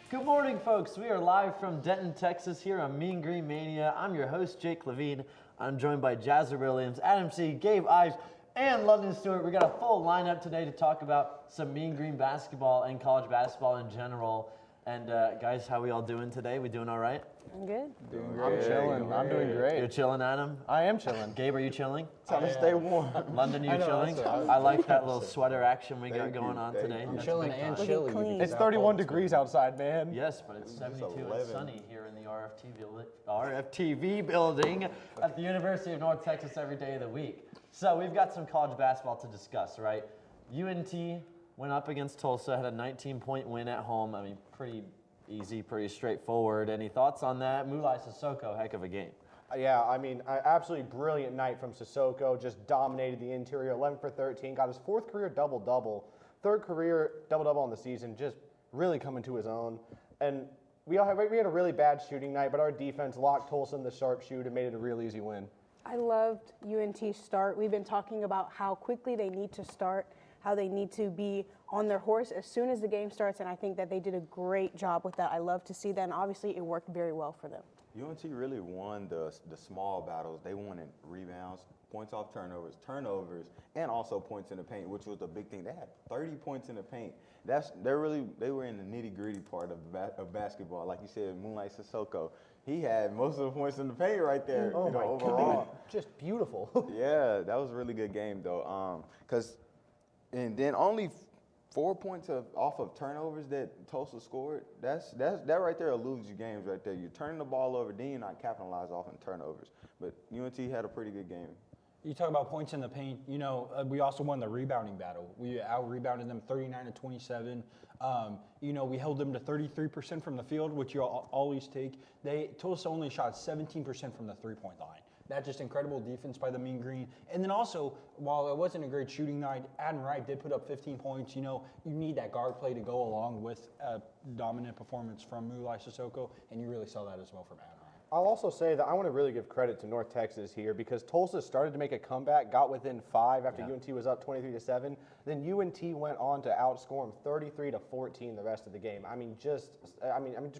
Good morning, folks. We are live from Denton, Texas here on Mean Green Mania. I'm your host, Jake Levine. I'm joined by Jazzer Williams, Adam C., Gabe Ives, and London Stewart. We got a full lineup today to talk about some Mean Green basketball and college basketball in general. And guys, how we all doing today? We doing all right? I'm good. Doing great. I'm chilling. I'm doing great. You're chilling, Adam? I am chilling. Gabe, are you chilling? Trying to stay warm. London, you chilling? I like that little sweater action we got going on today. I'm That's chilling big and time. chilly. It's 31 degrees outside, man. Yes, but it's 72 and sunny here in the RFTV building at the University of North Texas every day of the week. So we've got some college basketball to discuss, right? UNT went up against Tulsa, had a 19-point win at home. I mean, pretty easy, pretty straightforward. Any thoughts on that? Mulai Sissoko, heck of a game. Yeah, I mean, absolutely brilliant night from Sissoko. Just dominated the interior, 11 for 13, got his fourth career double-double, third career double-double on the season, just really coming to his own. And we had a really bad shooting night, but our defense locked Tulsa in the sharpshooter and made it a real easy win. I loved UNT's start. We've been talking about how quickly they need to start, how they need to be on their horse as soon as the game starts, and I think that they did a great job with that. I love to see that, and obviously it worked very well for them. UNT really won the small battles. They won in rebounds, points off turnovers, and also points in the paint, which was the big thing. They had 30 points in the paint. They were in the nitty-gritty part of basketball. Like you said, Moonlight Sissoko, he had most of the points in the paint right there. Oh my overall. God, just beautiful. Yeah, that was a really good game though. And then only 4 points off of turnovers that Tulsa scored. That right there will lose you games right there. You're turning the ball over, then you're not capitalizing off in turnovers. But UNT had a pretty good game. You talk about points in the paint. You know, we also won the rebounding battle. We out-rebounded them 39-27. You know, we held them to 33% from the field, which you always take. Tulsa only shot 17% from the three-point line. That's just incredible defense by the Mean Green. And then also, while it wasn't a great shooting night, Adam Wright did put up 15 points. You know, you need that guard play to go along with a dominant performance from Mulai Sissoko, and you really saw that as well from Adam Wright. I'll also say that I want to really give credit to North Texas here because Tulsa started to make a comeback, got within 5 after UNT was up 23-7. Then UNT went on to outscore them 33-14 the rest of the game. I mean,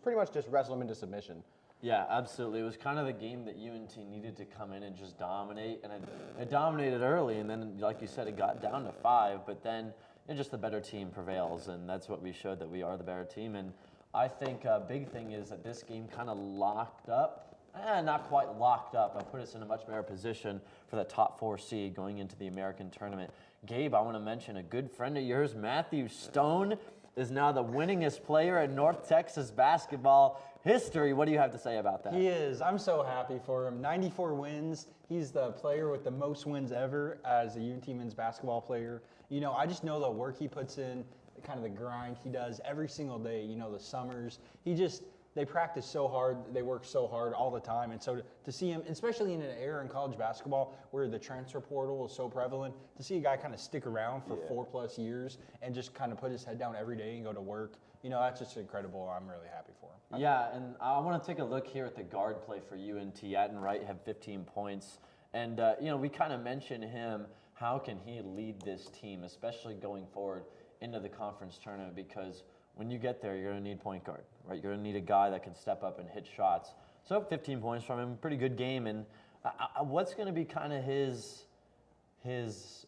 pretty much just wrestle them into submission. Yeah, absolutely. It was kind of the game that UNT needed to come in and just dominate, and it dominated early, and then, like you said, it got down to 5, but then just the better team prevails, and that's what we showed, that we are the better team. And I think a big thing is that this game kind of locked up, not quite locked up, but put us in a much better position for the top 4 seed going into the American tournament. Gabe, I want to mention a good friend of yours, Matthew Stone, is now the winningest player in North Texas basketball history. What do you have to say about that? He is. I'm so happy for him. 94 wins. He's the player with the most wins ever as a UNT men's basketball player. You know, I just know the work he puts in, kind of the grind he does every single day, you know, the summers. They practice so hard, they work so hard all the time. And so to see him, especially in an era in college basketball where the transfer portal is so prevalent, to see a guy kind of stick around for 4+ years and just kind of put his head down every day and go to work, you know, that's just incredible. I'm really happy for him. Yeah, and I want to take a look here at the guard play for UNT. Aden Wright had 15 points. And, you know, we kind of mentioned him. How can he lead this team, especially going forward into the conference tournament? Because when you get there, you're going to need point guard, right? You're going to need a guy that can step up and hit shots. So 15 points from him, pretty good game. And what's going to be kind of his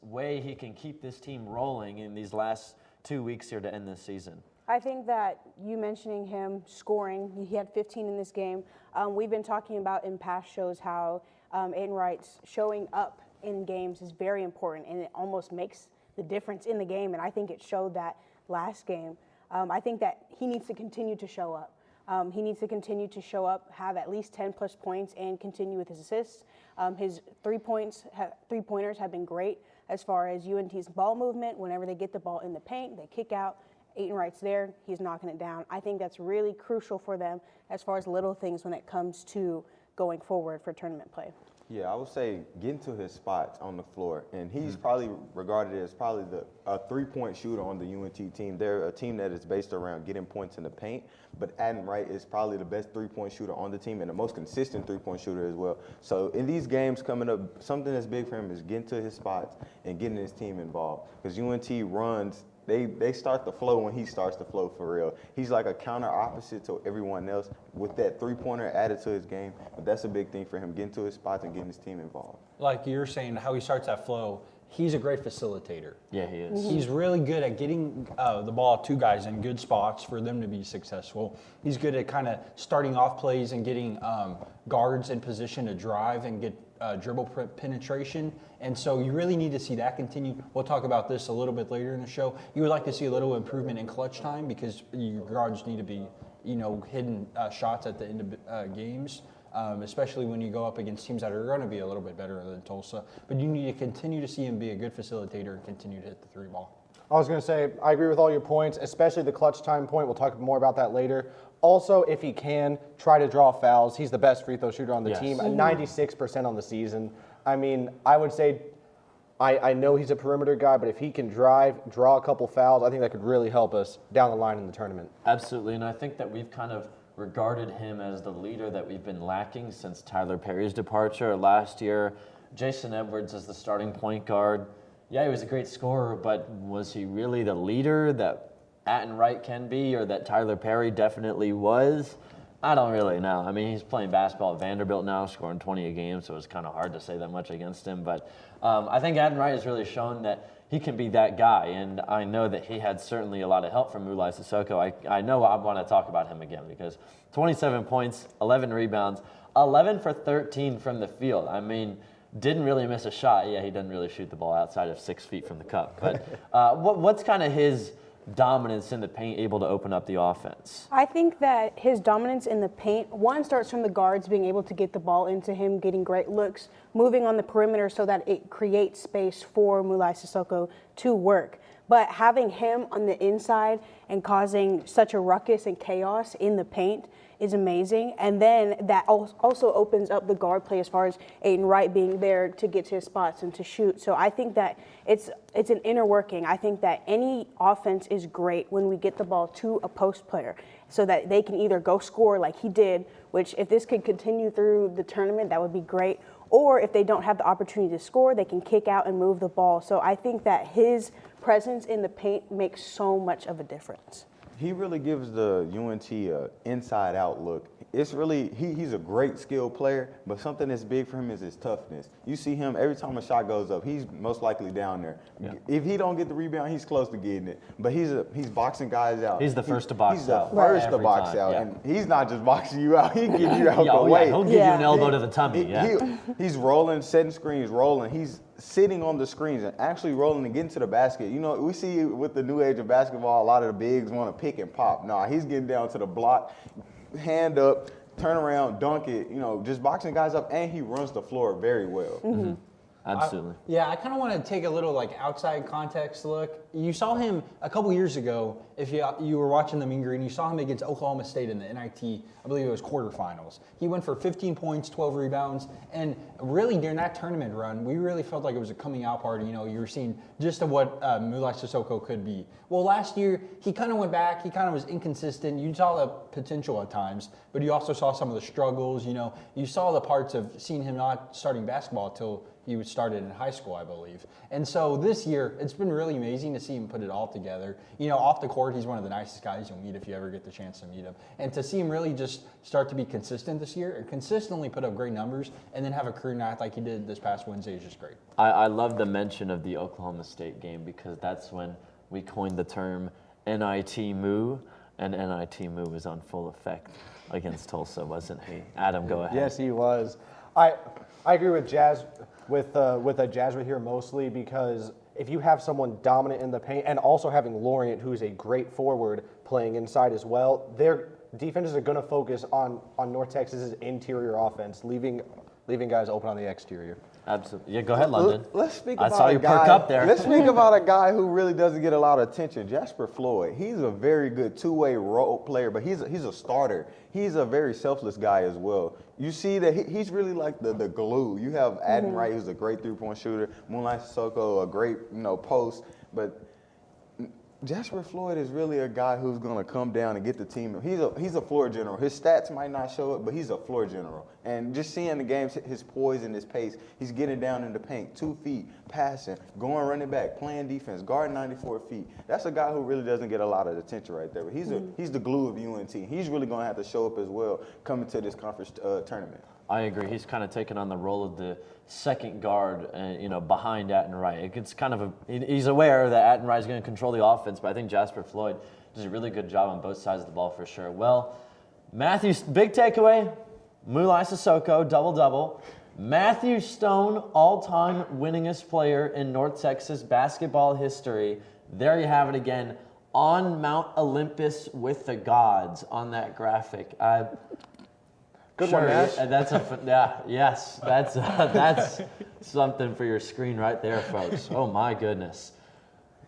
way he can keep this team rolling in these last 2 weeks here to end this season? I think that you mentioning him scoring, he had 15 in this game. We've been talking about in past shows how Aden Wright's showing up in games is very important, and it almost makes the difference in the game, and I think it showed that last game. I think that he needs to continue to show up. He needs to continue to show up, have at least 10+ points, and continue with his assists. His three-pointers have been great as far as UNT's ball movement. Whenever they get the ball in the paint, they kick out. Aden Wright's there, he's knocking it down. I think that's really crucial for them as far as little things when it comes to going forward for tournament play. Yeah, I would say getting to his spots on the floor, and he's probably regarded as probably a three-point shooter on the UNT team. They're a team that is based around getting points in the paint, but Aden Wright is probably the best three-point shooter on the team and the most consistent three-point shooter as well. So in these games coming up, something that's big for him is getting to his spots and getting his team involved, because UNT runs they start to flow when he starts to flow for real. He's like a counter opposite to everyone else with that three-pointer added to his game. But that's a big thing for him, getting to his spots and getting his team involved. Like you're saying, how he starts that flow, he's a great facilitator. Yeah, he is. He's really good at getting the ball to guys in good spots for them to be successful. He's good at kind of starting off plays and getting guards in position to drive and get dribble penetration. And so you really need to see that continue. We'll talk about this a little bit later in the show. You would like to see a little improvement in clutch time because your guards need to be, hidden shots at the end of games. Especially when you go up against teams that are going to be a little bit better than Tulsa. But you need to continue to see him be a good facilitator and continue to hit the three ball. I was going to say, I agree with all your points, especially the clutch time point. We'll talk more about that later. Also, if he can, try to draw fouls. He's the best free throw shooter on the team, 96% on the season. I mean, I would say, I know he's a perimeter guy, but if he can draw a couple fouls, I think that could really help us down the line in the tournament. Absolutely, and I think that we've kind of regarded him as the leader that we've been lacking since Tyler Perry's departure last year. Jason Edwards is the starting point guard. Yeah, he was a great scorer, but was he really the leader that Atten Wright can be or that Tyler Perry definitely was? I don't really know. I mean, he's playing basketball at Vanderbilt now, scoring 20 a game, so it's kind of hard to say that much against him. But I think Atten Wright has really shown that he can be that guy, and I know that he had certainly a lot of help from Mulai Sissoko. I know I want to talk about him again because 27 points, 11 rebounds, 11 for 13 from the field. I mean, didn't really miss a shot. Yeah, he doesn't really shoot the ball outside of 6 feet from the cup. But what's kind of his dominance in the paint able to open up the offense? I think that his dominance in the paint, one, starts from the guards being able to get the ball into him, getting great looks, moving on the perimeter so that it creates space for Mulai Sissoko to work. But having him on the inside and causing such a ruckus and chaos in the paint is amazing. And then that also opens up the guard play as far as Aiden Wright being there to get to his spots and to shoot. So I think that it's an inner working. I think that any offense is great when we get the ball to a post player so that they can either go score like he did, which if this could continue through the tournament, that would be great. Or if they don't have the opportunity to score, they can kick out and move the ball. So I think that his presence in the paint makes so much of a difference. He really gives the UNT a inside-out look. It's really, he's a great skilled player, but something that's big for him is his toughness. You see him, every time a shot goes up, he's most likely down there. Yeah. If he don't get the rebound, he's close to getting it. But he's boxing guys out. He's the first to box out. He's the first to box out. Yeah. And he's not just boxing you out, he gives you out the way. He'll give you an elbow to the tummy. He's rolling, setting screens, rolling. He's sitting on the screens and actually rolling and getting to the basket. You know, we see with the new age of basketball, a lot of the bigs want to pick and pop. Nah, he's getting down to the block, hand up, turn around, dunk it, just boxing guys up, and he runs the floor very well. Mm-hmm. Absolutely. I kind of want to take a little outside context look. You saw him a couple years ago. If you were watching the Mean Green, you saw him against Oklahoma State in the NIT. I believe it was quarterfinals. He went for 15 points, 12 rebounds, and really during that tournament run, we really felt like it was a coming out party. You were seeing just of what Mulai Sissoko could be. Well, last year he kind of went back. He kind of was inconsistent. You saw the potential at times, but you also saw some of the struggles. You saw the parts of seeing him not starting basketball until he started in high school, I believe. And so this year, it's been really amazing to see him put it all together. Off the court, he's one of the nicest guys you'll meet if you ever get the chance to meet him. And to see him really just start to be consistent this year and consistently put up great numbers and then have a career night like he did this past Wednesday is just great. I love the mention of the Oklahoma State game because that's when we coined the term NIT Moo, and NIT Moo was on full effect against Tulsa, wasn't he? Adam, go ahead. Yes, he was. I agree with Jazz. With a Jazz right here mostly because if you have someone dominant in the paint and also having Lorient, who's a great forward, playing inside as well, their defenses are going to focus on North Texas's interior offense, leaving guys open on the exterior. Absolutely. Yeah, go ahead, London. Let's speak I about saw you perk up there. Let's speak about a guy who really doesn't get a lot of attention, Jasper Floyd. He's a very good two-way role player, but he's a starter. He's a very selfless guy as well. You see that he's really like the glue. You have Atten Wright, who's a great three-point shooter, Mulai Sissoko, a great post, but Jasper Floyd is really a guy who's going to come down and get the team. He's a floor general. His stats might not show it, but he's a floor general. And just seeing the games, his poise and his pace, he's getting down in the paint, 2 feet, passing, going running back, playing defense, guarding 94 feet. That's a guy who really doesn't get a lot of attention right there. But he's the glue of UNT. He's really going to have to show up as well coming to this conference tournament. I agree. He's kind of taken on the role of the second guard, behind Atten Wright. It's kind of he's aware that Atten Wright is going to control the offense, but I think Jasper Floyd does a really good job on both sides of the ball for sure. Well, Matthew's big takeaway, Mulai Sissoko, double-double. Matthew Stone, all-time winningest player in North Texas basketball history. There you have it again, on Mount Olympus with the gods on that graphic. Good sure, one, Nash. That's something for your screen right there, folks. Oh my goodness.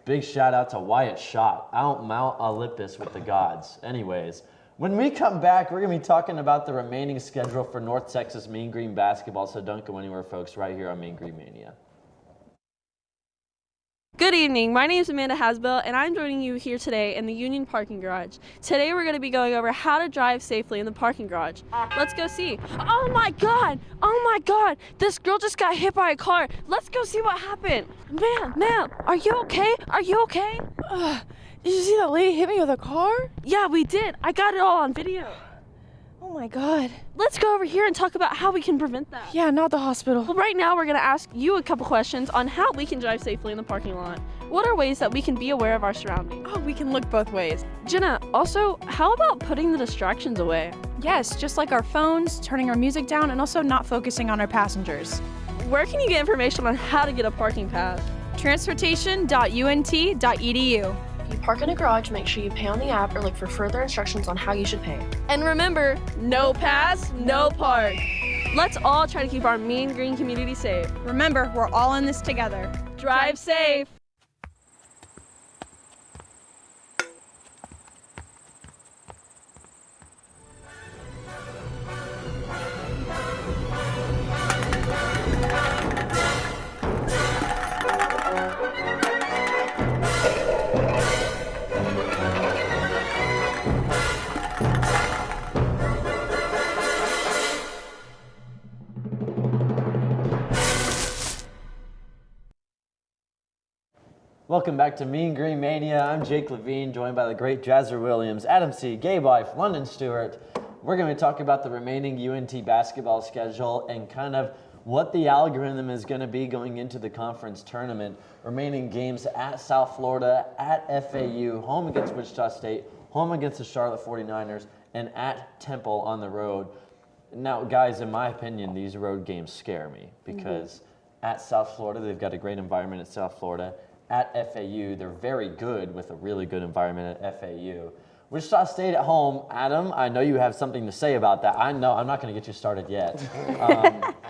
Big shout out to Wyatt Schott, out Mount Olympus with the gods. Anyways, when we come back, we're going to be talking about the remaining schedule for North Texas Mean Green basketball, so don't go anywhere, folks, right here on Mean Green Mania. Good evening, my name is Amanda Hasbell and I'm joining you here today in the Union Parking Garage. Today we're going to be going over how to drive safely in the parking garage. Let's go see. Oh my god, this girl just got hit by a car. Let's go see what happened. Ma'am, are you okay? Did you see that lady hit me with a car? Yeah, we did. I got it all on video. Oh my god. Let's go over here and talk about how we can prevent that. Yeah, not the hospital. Well, right now we're going to ask you a couple questions on how we can drive safely in the parking lot. What are ways that we can be aware of our surroundings? Oh, we can look both ways. Jenna, also, how about putting the distractions away? Yes, just like our phones, turning our music down, and also not focusing on our passengers. Where can you get information on how to get a parking pass? Transportation.unt.edu. If you park in a garage, make sure you pay on the app or look for further instructions on how you should pay. And remember, no pass, no park. Let's all try to keep our Mean Green community safe. Remember, we're all in this together. Drive safe. Welcome back to Mean Green Mania. I'm Jake Levine, joined by the great Jazzer Williams, Adam C., Gabe Life, London Stewart. We're going to talk about the remaining UNT basketball schedule and kind of what the algorithm is going to be going into the conference tournament. Remaining games at South Florida, at FAU, home against Wichita State, home against the Charlotte 49ers, and at Temple on the road. Now, guys, in my opinion, these road games scare me because at South Florida, they've got a great environment at South Florida. At FAU, they're very good with a really good environment at FAU. Wichita State at home, Adam, I know you have something to say about that. I know, I'm not going to get you started yet.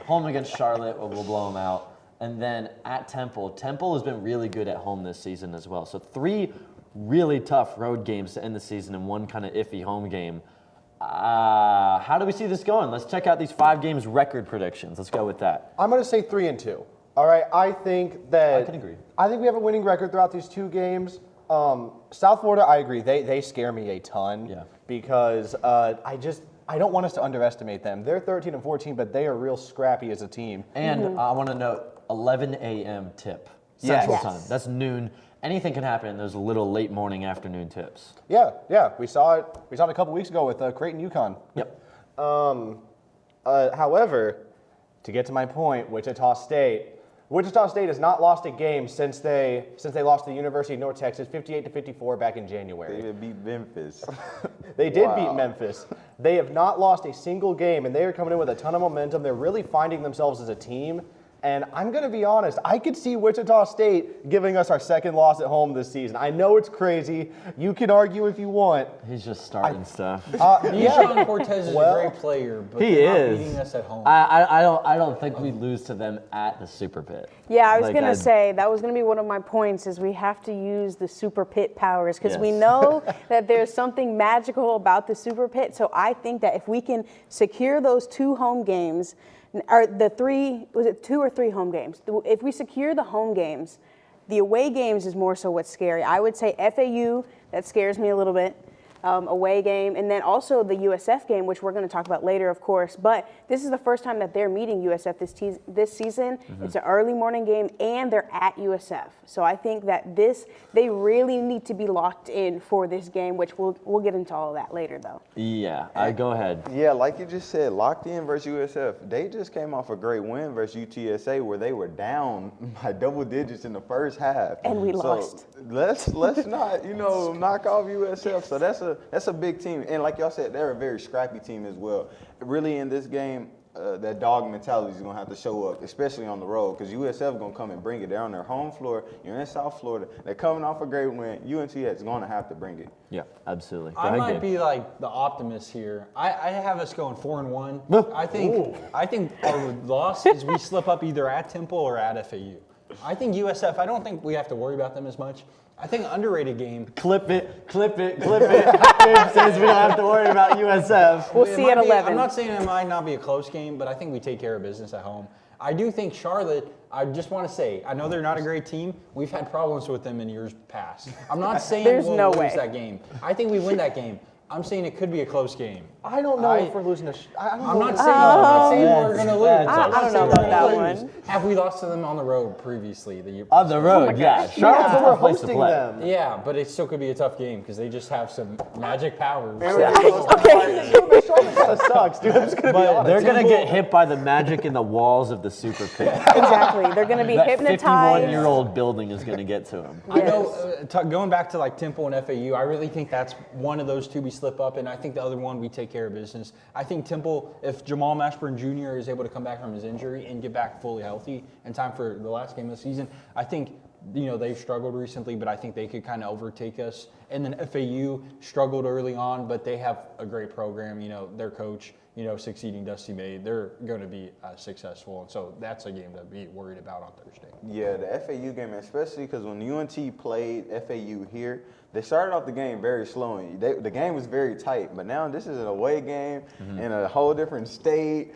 Home against Charlotte, we'll blow them out. And then at Temple. Temple has been really good at home this season as well. So 3 really tough road games to end the season and 1 kind of iffy home game. How do we see this going? Let's check out these 5 games record predictions. Let's go with that. I'm going to say 3-2. All right, I think that I can agree. I think we have a winning record throughout these 2 games. South Florida, I agree. They scare me a ton because I don't want us to underestimate them. They're 13-14, but they are real scrappy as a team. And I want to note 11 a.m. tip Central Time. That's noon. Anything can happen in those little late morning, afternoon tips. Yeah. We saw it. We saw it a couple weeks ago with Creighton UConn. Yep. However, to get to my point, Wichita State has not lost a game since they lost to the University of North Texas 58-54 back in January. They beat Memphis. They did beat Memphis. They have not lost a single game, and they are coming in with a ton of momentum. They're really finding themselves as a team. And I'm going to be honest, I could see Wichita State giving us our second loss at home this season. I know it's crazy. You can argue if you want. He's just starting stuff. Sean Cortez is a great player, but he they're is. not beating us at home. I don't think we lose to them at the Super Pit. Yeah, I was going to say, that was going to be one of my points, is we have to use the Super Pit powers, because we know that there's something magical about the Super Pit. So I think that if we can secure those 2 home games, or the 3, was it 2 or 3 home games? If we secure the home games, The away games is more so what's scary. I would say FAU, that scares me a little bit. Away game, and then also the USF game, which we're going to talk about later, of course. But this is the first time that they're meeting USF this season. It's an early morning game, and they're at USF. So I think that they really need to be locked in for this game, which we'll get into all of that later, though. Yeah, go ahead. Yeah, like you just said, locked in versus USF. They just came off a great win versus UTSA where they were down by double digits in the first half. And we lost. Let's not, knock off USF. So that's a big team. And like y'all said, they're a very scrappy team as well. Really in this game, that dog mentality is going to have to show up, especially on the road, because USF is going to come and bring it. They're on their home floor. You're in South Florida. They're coming off a great win. UNT is going to have to bring it. Yeah, absolutely. Go I ahead, might Gabe. be like the optimist here. I have us going 4-1. I think our loss is we slip up either at Temple or at FAU. I think USF, I don't think we have to worry about them as much. I think underrated game. Clip it. Gabe says we don't have to worry about USF. We'll see at 11. I'm not saying it might not be a close game, but I think we take care of business at home. I do think Charlotte, I just want to say, I know they're not a great team. We've had problems with them in years past. I'm not saying There's we'll no lose way. that game. I think we win that game. I'm saying it could be a close game. I don't know if we're losing I'm not saying we're going to lose. I don't know about that one. Have we lost to them on the road previously? The year On the road, yeah. Charlotte's a we're tough place to hosting play. them. Yeah, but it still could be a tough game because they just have some magic powers. Charlotte kind of sucks, dude. I'm just gonna be honest. They're going to get hit by the magic in the walls of the Super Pit. Exactly. They're going to be That hypnotized. 51-year-old building is going to get to them. I know, going back to like Temple and FAU, I really think that's one of those two we slip up, and I think the other one we take care of business. I think Temple, if Jamal Mashburn Jr. is able to come back from his injury and get back fully healthy in time for the last game of the season, I think they've struggled recently, but I think they could kind of overtake us. And then FAU struggled early on, but they have a great program. Their coach, succeeding Dusty May, they're going to be successful. And so that's a game to be worried about on Thursday. Yeah, the FAU game, especially because when UNT played FAU here, they started off the game very slow. And the game was very tight, but now this is an away game in a whole different state.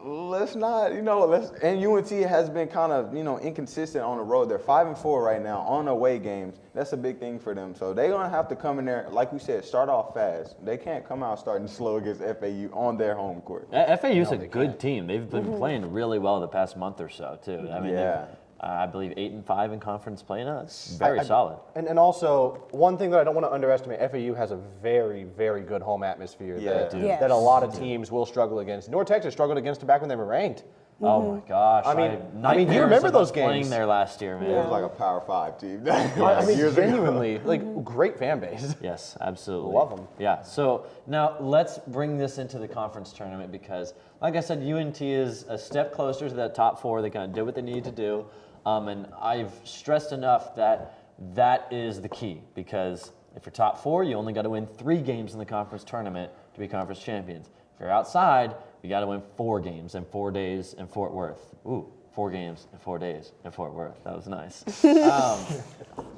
Let's not, and UNT has been kind of, inconsistent on the road. They're 5-4 right now on away games. That's a big thing for them. So they're going to have to come in there, like we said, start off fast. They can't come out starting slow against FAU on their home court. FAU's a good team. They've been playing really well the past month or so, too. I mean, Yeah. I believe 8-5 in conference play now. It's very solid. And also, one thing that I don't want to underestimate, FAU has a very, very good home atmosphere Yeah, that, they do. Yes. that a lot of teams will struggle against. North Texas struggled against them back when they were ranked. Oh my gosh! I mean, you nightmares remember of those us playing games. there last year, man. It was like a Power 5 team. I mean, Years ago. genuinely, great fan base. Yes, absolutely. Love 'em. Yeah. So now let's bring this into the conference tournament because, like I said, UNT is a step closer to that top 4. They kind of did what they needed to do, and I've stressed enough that that is the key because if you're top 4, you only got to win 3 games in the conference tournament to be conference champions. If you're outside, you got to win 4 games in 4 days in Fort Worth. Ooh, 4 games in 4 days in Fort Worth. That was nice.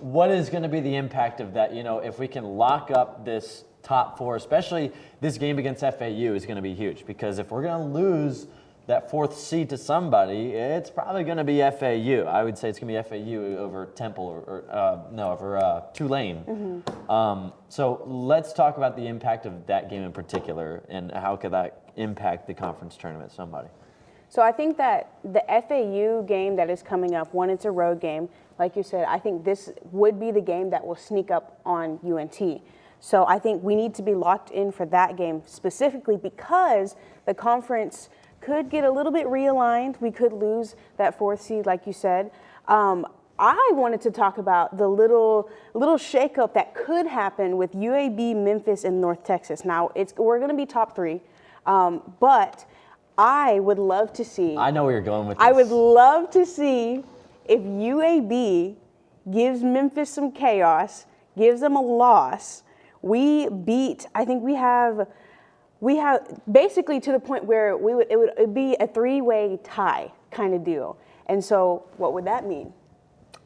What is going to be the impact of that? If we can lock up this top 4, especially this game against FAU is going to be huge because if we're going to lose that 4th seed to somebody, it's probably going to be FAU. I would say it's going to be FAU over Temple over Tulane. So let's talk about the impact of that game in particular and how could that impact the conference tournament, somebody. So I think that the FAU game that is coming up, one, it's a road game. Like you said, I think this would be the game that will sneak up on UNT. So I think we need to be locked in for that game specifically because the conference could get a little bit realigned. We could lose that 4th seed, like you said. I wanted to talk about the little shakeup that could happen with UAB, Memphis, and North Texas. Now, we're going to be top 3, but I would love to see. I know where you're going with this. I would love to see if UAB gives Memphis some chaos, gives them a loss. We beat. I think we have basically to the point where it would be a 3-way tie kind of deal. And so, what would that mean?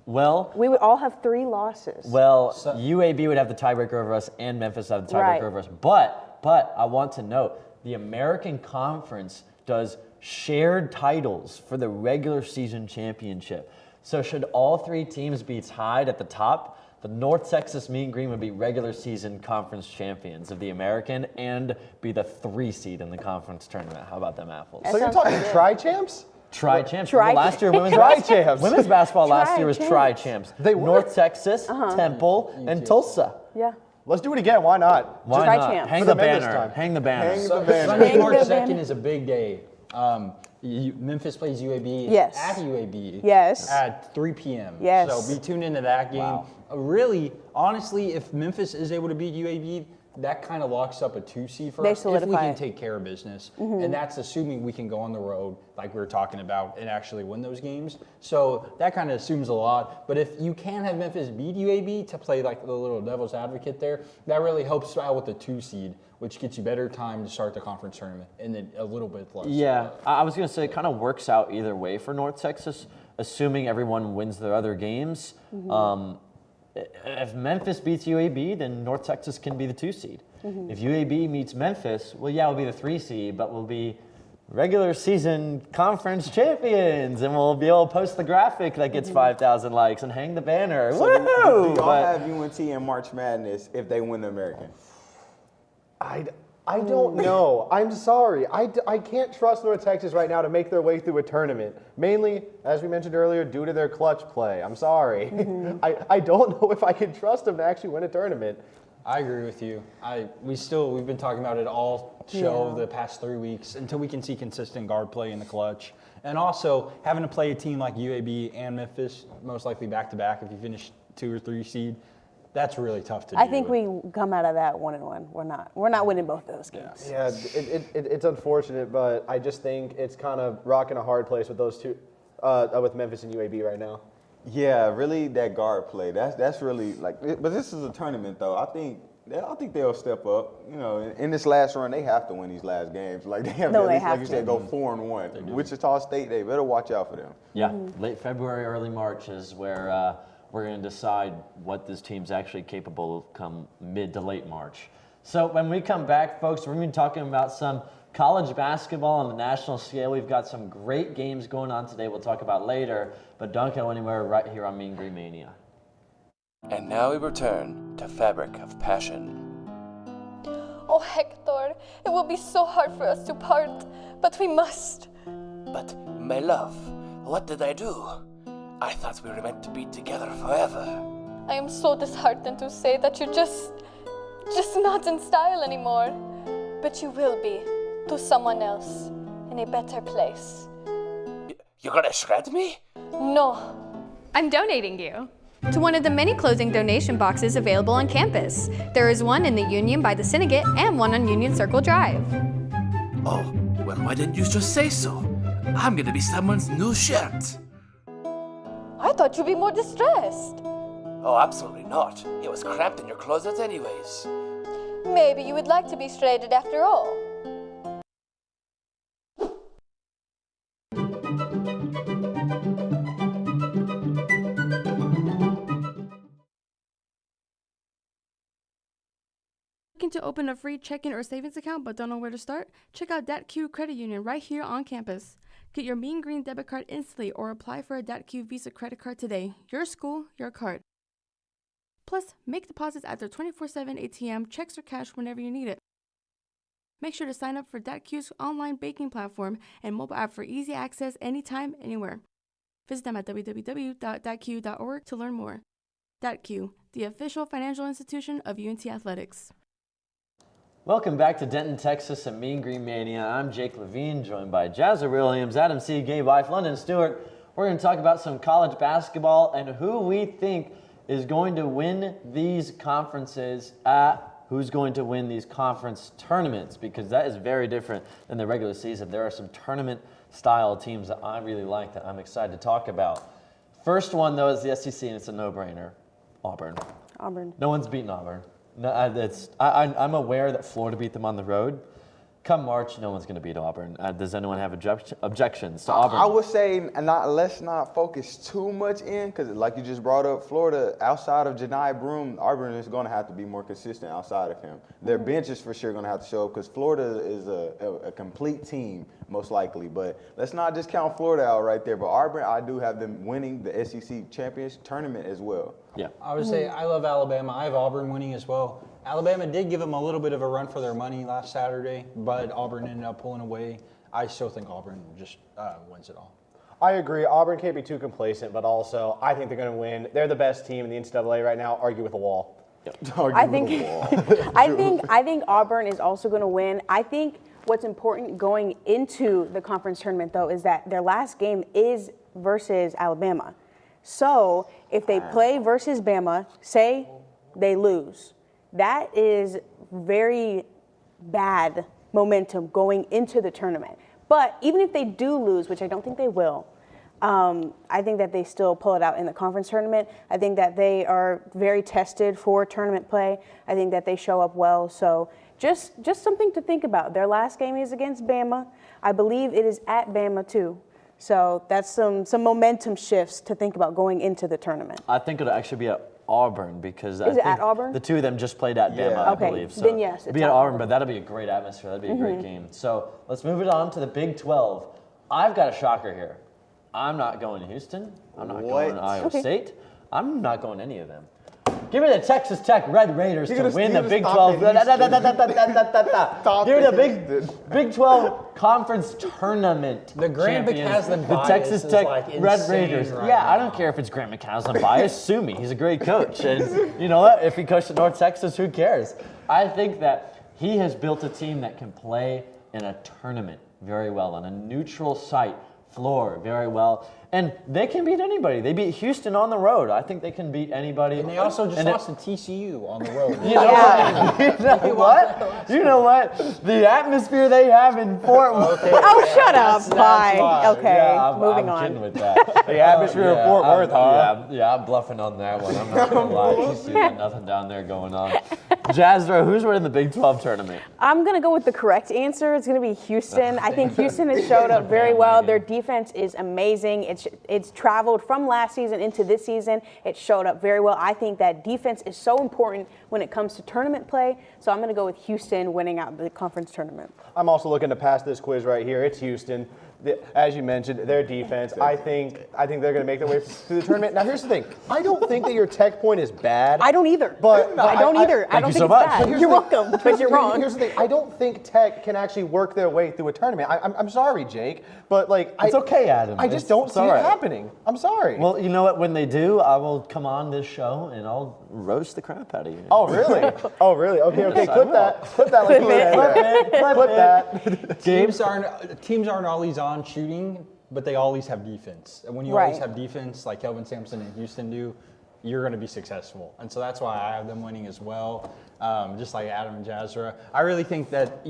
Well, We would all have 3 losses. Well, UAB would have the tiebreaker over us, and Memphis have the tiebreaker Right. over us. But I want to note the American Conference does shared titles for the regular season championship. So should all 3 teams be tied at the top, the North Texas Mean Green would be regular season conference champions of the American and be the 3 seed in the conference tournament. How about them apples? So you're talking tri-champs? Tri-champs. Tri- Last year, Tri-champs. women's basketball last year was Tri-champs. tri-champs. They were? North Texas, Temple, and Tulsa. Yeah. Let's do it again. Why not? Why not? Tri-champs. Hang For the the men this banner. time. Hang the banner. Hang the banner. Sunday, Hang March the banner. 2nd is a big day. Memphis plays UAB Yes. at UAB Yes. at 3 p.m. Yes. So be tuned into that game. Wow. Really, honestly, if Memphis is able to beat UAB, that kind of locks up a 2 seed for They us if we solidify can it. take care of business. And that's assuming we can go on the road, like we were talking about, and actually win those games. So that kind of assumes a lot. But if you can have Memphis beat UAB to play like the little devil's advocate there, that really helps out with the 2 seed, which gets you better time to start the conference tournament and then a little bit less. Yeah, I was going to say it kind of works out either way for North Texas, assuming everyone wins their other games. If Memphis beats UAB, then North Texas can be the 2 seed. If UAB meets Memphis, well, yeah, we'll be the 3 seed, but we'll be regular season conference champions, and we'll be able to post the graphic that gets 5,000 likes and hang the banner. So do Woohoo! y'all But- have UNT in March Madness if they win the American? I don't know. I'm sorry. I can't trust North Texas right now to make their way through a tournament. Mainly, as we mentioned earlier, due to their clutch play. I'm sorry. I don't know if I can trust them to actually win a tournament. I agree with you. We've been talking about it all show the past 3 weeks until we can see consistent guard play in the clutch. And also having to play a team like UAB and Memphis, most likely back to back if you finish 2 or 3 seed, that's really tough to do. I think we come out of that 1-1. We're not winning both of those games. Yeah, it's unfortunate, but I just think it's kind of rocking a hard place with those two, with Memphis and UAB right now. Yeah, really that guard play. That's really like. But this is a tournament though. I think they'll step up. You know, in this last run, they have to win these last games. Like they have to, at least, like you said, go 4-1. Wichita State, they better watch out for them. Yeah, late February, early March is where we're going to decide what this team's actually capable of come mid to late March. So when we come back, folks, we're going to be talking about some college basketball on the national scale. We've got some great games going on today we'll talk about later, but don't go anywhere right here on Mean Green Mania. And now we return to Fabric of Passion. Oh, Hector, it will be so hard for us to part, but we must. But, my love, what did I do? I thought we were meant to be together forever. I am so disheartened to say that you're just not in style anymore. But you will be, to someone else, in a better place. You're gonna shred me? No. I'm donating you to one of the many clothing donation boxes available on campus. There is one in the Union by the Syndicate and one on Union Circle Drive. Oh, well, why didn't you just say so? I'm gonna be someone's new shirt. I thought you'd be more distressed. Oh, absolutely not. It was cramped in your closet anyways. Maybe you would like to be shredded after all. Looking to open a free checking or savings account but don't know where to start? Check out DebtQ Credit Union right here on campus. Get your Mean Green debit card instantly or apply for a DebtQ Visa credit card today. Your school, your card. Plus, make deposits at their 24/7 ATM, checks or cash whenever you need it. Make sure to sign up for DebtQ's online banking platform and mobile app for easy access anytime, anywhere. Visit them at www.debtq.org to learn more. DebtQ, the official financial institution of UNT Athletics. Welcome back to Denton, Texas and Mean Green Mania. I'm Jake Levine, joined by Jazza Williams, Adam C. Gabe Wife, London Stewart. We're going to talk about some college basketball and who we think is going to win these conferences who's going to win these conference tournaments, because that is very different than the regular season. There are some tournament-style teams that I really like that I'm excited to talk about. First one, though, is the SEC, and it's a no-brainer. Auburn. No one's beaten Auburn. No, I'm aware that Florida beat them on the road. Come March, no one's going to beat Auburn. Does anyone have objections to Auburn? I would say let's not focus too much in, because like you just brought up, Florida, outside of Janai Broome, Auburn is going to have to be more consistent outside of him. Their bench is for sure going to have to show up, because Florida is a complete team most likely. But let's not just count Florida out right there. But Auburn, I do have them winning the SEC championship tournament as well. Yeah. I would say I love Alabama. I have Auburn winning as well. Alabama did give them a little bit of a run for their money last Saturday, but Auburn ended up pulling away. I still think Auburn just wins it all. I agree. Auburn can't be too complacent, but also I think they're going to win. They're the best team in the NCAA right now. Argue with a wall. I think I think Auburn is also going to win. I think what's important going into the conference tournament, though, is that their last game is versus Alabama. So if they play versus Bama, say they lose, that is very bad momentum going into the tournament. But even if they do lose, which I don't think they will, I think that they still pull it out in the conference tournament. I think that they are very tested for tournament play. I think that they show up well. So just something to think about. Their last game is against Bama. I believe it is at Bama too. So that's some momentum shifts to think about going into the tournament. I think it'll actually be at Auburn because Is it at Auburn? The two of them just played at Bama, I Okay, believe. So then yes, it'll be at Auburn, but that'll be a great atmosphere. That'll be a great game. So let's move it on to the Big 12. I've got a shocker here. I'm not going to Houston. I'm not going to Iowa State. I'm not going to any of them. Give me the Texas Tech Red Raiders to win the Big 12. Give me the Big 12 Conference Tournament. The Grant McCasland the bias Texas is Tech like Red insane Raiders. right Yeah, now. I don't care if it's Grant McCasland bias. Sue me. He's a great coach. And you know what? If he coached at North Texas, who cares? I think that he has built a team that can play in a tournament very well on a neutral site floor very well. And they can beat anybody. They beat Houston on the road. I think they can beat anybody. And they also just lost to TCU on the road. You know what? You know what? The atmosphere they have in Fort Worth. Oh, shut up. Bye. why. Okay, Yeah, moving I'm on. kidding with that. The atmosphere of Fort Worth, huh? Yeah, I'm bluffing on that one. I'm not going to lie. TCU got nothing down there going on. Jazdra, who's winning the Big 12 tournament? I'm going to go with the correct answer. It's going to be Houston. I think Houston has showed up very well. Their defense is amazing. It's traveled from last season into this season. It showed up very well. I think that defense is so important when it comes to tournament play. So I'm going to go with Houston winning out the conference tournament. I'm also looking to pass this quiz right here. It's Houston. As you mentioned, their defense. I think they're going to make their way through the tournament. Now, here's the thing. I don't think that your Tech point is bad. I don't either. But I don't either. I don't think it's bad. You're welcome, but you're wrong. Here's the thing. I don't think Tech can actually work their way through a tournament. I'm sorry, Jake, but like It's okay, Adam. I just don't see it happening. I'm sorry. Well, you know what? When they do, I will come on this show and I'll roast the crap out of you. Oh, really? Oh, really? Okay, Yes, okay. I Clip will. that. Clip that. Like Clip that. Teams aren't always on shooting, but they always have defense. And when you always have defense, like Kelvin Sampson and Houston do, you're going to be successful. And so that's why I have them winning as well, just like Adam and Jazdra. I really think that,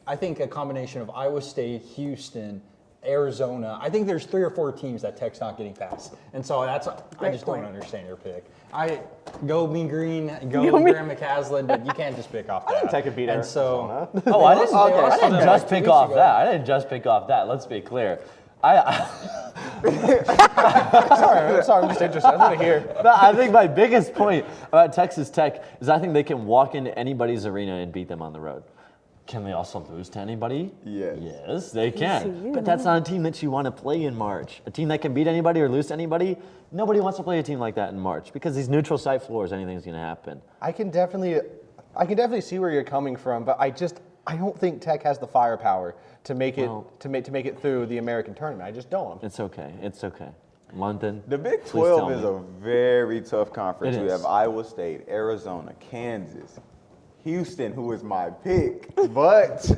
I think a combination of Iowa State, Houston, Arizona. I think there's 3 or 4 teams that Tech's not getting past. And so I just don't understand your pick. I go Mean Green, go Graham McCasland, but you can't just pick off that. I think Tech could beat Arizona. Oh, I didn't just pick off that. I didn't just pick off that. Let's be clear. Sorry, I'm just interested. I want to hear. No, I think my biggest point about Texas Tech is I think they can walk into anybody's arena and beat them on the road. Can they also lose to anybody? Yes. Yes, they can. But that's not a team that you want to play in March. A team that can beat anybody or lose to anybody, nobody wants to play a team like that in March because these neutral site floors, anything's going to happen. I can definitely see where you're coming from, but I don't think Tech has the firepower to make it to make it through the American tournament. I just don't. It's okay. It's okay. London. The Big 12 is a very tough conference. It We is. have Iowa State, Arizona, Kansas, Houston, who is my pick, but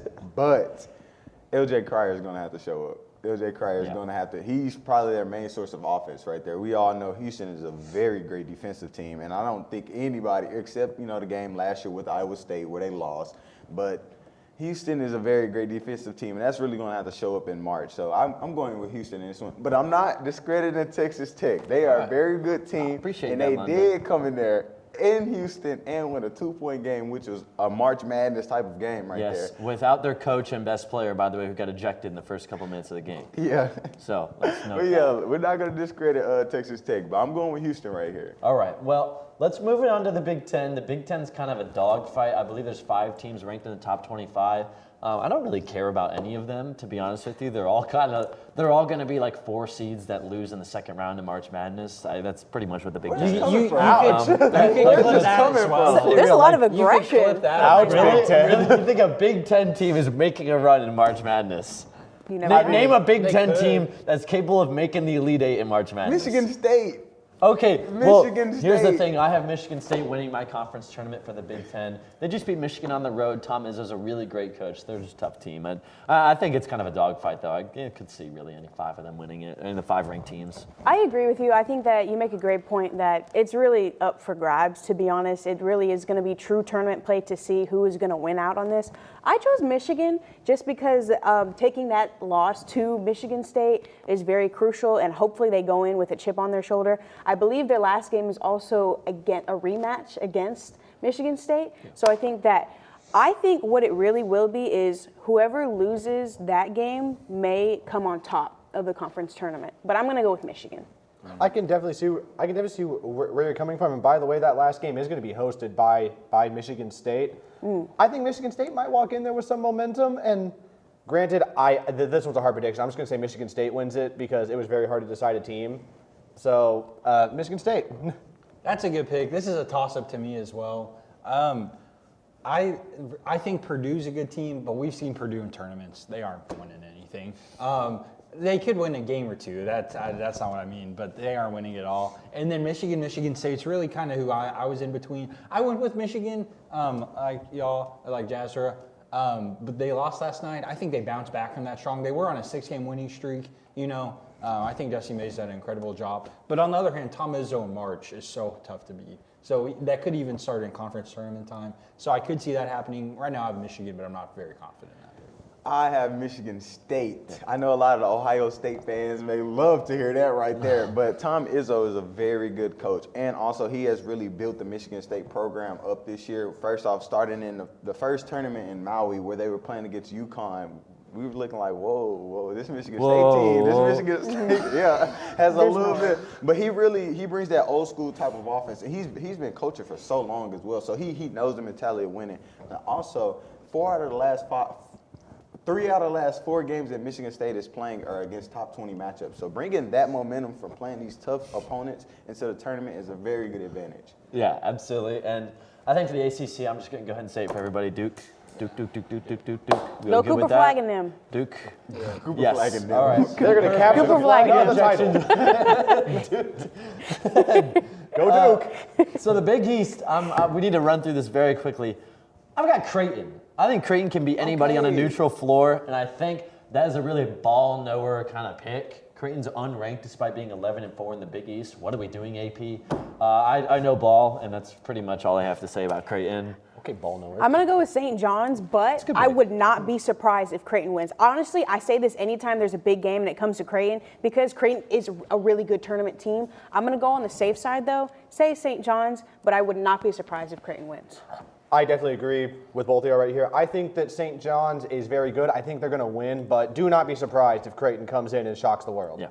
LJ Cryer is going to have to show up. LJ Cryer is going to have to. He's probably their main source of offense right there. We all know Houston is a very great defensive team, and I don't think anybody, except the game last year with Iowa State where they lost, but Houston is a very great defensive team, and that's really going to have to show up in March. So I'm going with Houston in this one. But I'm not discrediting Texas Tech. They are a very good team. I appreciate and that, they London. did come in there in Houston and win a 2-point game, which was a March Madness type of game right there. Yes, without their coach and best player, by the way, who got ejected in the first couple minutes of the game. Yeah. So let's note But that. yeah, we're not going to discredit Texas Tech, but I'm going with Houston right here. All right. Well, let's move it on to the Big Ten. The Big Ten's kind of a dogfight. I believe there's 5 teams ranked in the top 25. I don't really care about any of them, to be honest with you. They're all going to be like 4 seeds that lose in the second round of March Madness. That's pretty much what the Big Ten is. You could clip that as well. There's a lot of aggression. You could clip that. Ouch, Big Ten. Really? You think a Big Ten team is making a run in March Madness? You never Name a Big They Ten could. team that's capable of making the Elite Eight in March Madness. Michigan State. Okay, well, Michigan here's the State. thing. I have Michigan State winning my conference tournament for the Big Ten. They just beat Michigan on the road. Tom Izzo's a really great coach. They're just a tough team. And I think it's kind of a dogfight, though. I could see really any 5 of them winning it, and the 5 ranked teams. I agree with you. I think that you make a great point that it's really up for grabs, to be honest. It really is going to be true tournament play to see who is going to win out on this. I chose Michigan just because taking that loss to Michigan State is very crucial, and hopefully they go in with a chip on their shoulder. I believe their last game is also again a rematch against Michigan State. So I think what it really will be is whoever loses that game may come on top of the conference tournament. But I'm going to go with Michigan. I can definitely see where you're coming from. And by the way, that last game is going to be hosted by Michigan State. I think Michigan State might walk in there with some momentum. And granted, this was a hard prediction. I'm just going to say Michigan State wins it because it was very hard to decide a team. So Michigan State. That's a good pick. This is a toss-up to me as well. I think Purdue's a good team, but we've seen Purdue in tournaments. They aren't winning anything. They could win a game or two. That's not what I mean, but they aren't winning at all. And then Michigan State's really kind of who I was in between. I went with Michigan, like y'all, like Jazzra, but they lost last night. I think they bounced back from that strong. They were on a 6-game winning streak, you know. I think Dusty May's done an incredible job. But on the other hand, Tom Izzo in March is so tough to beat. So that could even start in conference tournament time. So I could see that happening. Right now I have Michigan, but I'm not very confident in that. I have Michigan State. I know a lot of the Ohio State fans may love to hear that right there, but Tom Izzo is a very good coach. And also he has really built the Michigan State program up this year. First off, starting in the first tournament in Maui where they were playing against UConn, we were looking like, whoa, this Michigan State team, this Michigan State, has a little bit. But he brings that old school type of offense. And he's been coaching for so long as well, so he knows the mentality of winning. And also, 3 out of the last 4 games that Michigan State is playing are against top 20 matchups. So bringing that momentum from playing these tough opponents into the tournament is a very good advantage. Yeah, absolutely. And I think for the ACC, I'm just going to go ahead and say it for everybody, Duke. Duke. No Cooper flagging them. Duke. Yeah. Cooper Yes. flagging them. All right. They're going to capture the flag on the title. Go Duke. So the Big East, we need to run through this very quickly. I've got Creighton. I think Creighton can beat anybody on a neutral floor, and I think that is a really ball-knower kind of pick. Creighton's unranked despite being 11-4 in the Big East. What are we doing, AP? I know ball, and that's pretty much all I have to say about Creighton. Okay, ball knower. I'm going to go with St. John's, but I would not be surprised if Creighton wins. Honestly, I say this anytime there's a big game and it comes to Creighton because Creighton is a really good tournament team. I'm going to go on the safe side, though, say St. John's, but I would not be surprised if Creighton wins. I definitely agree with both of you right here. I think that St. John's is very good. I think they're going to win, but do not be surprised if Creighton comes in and shocks the world. Yeah.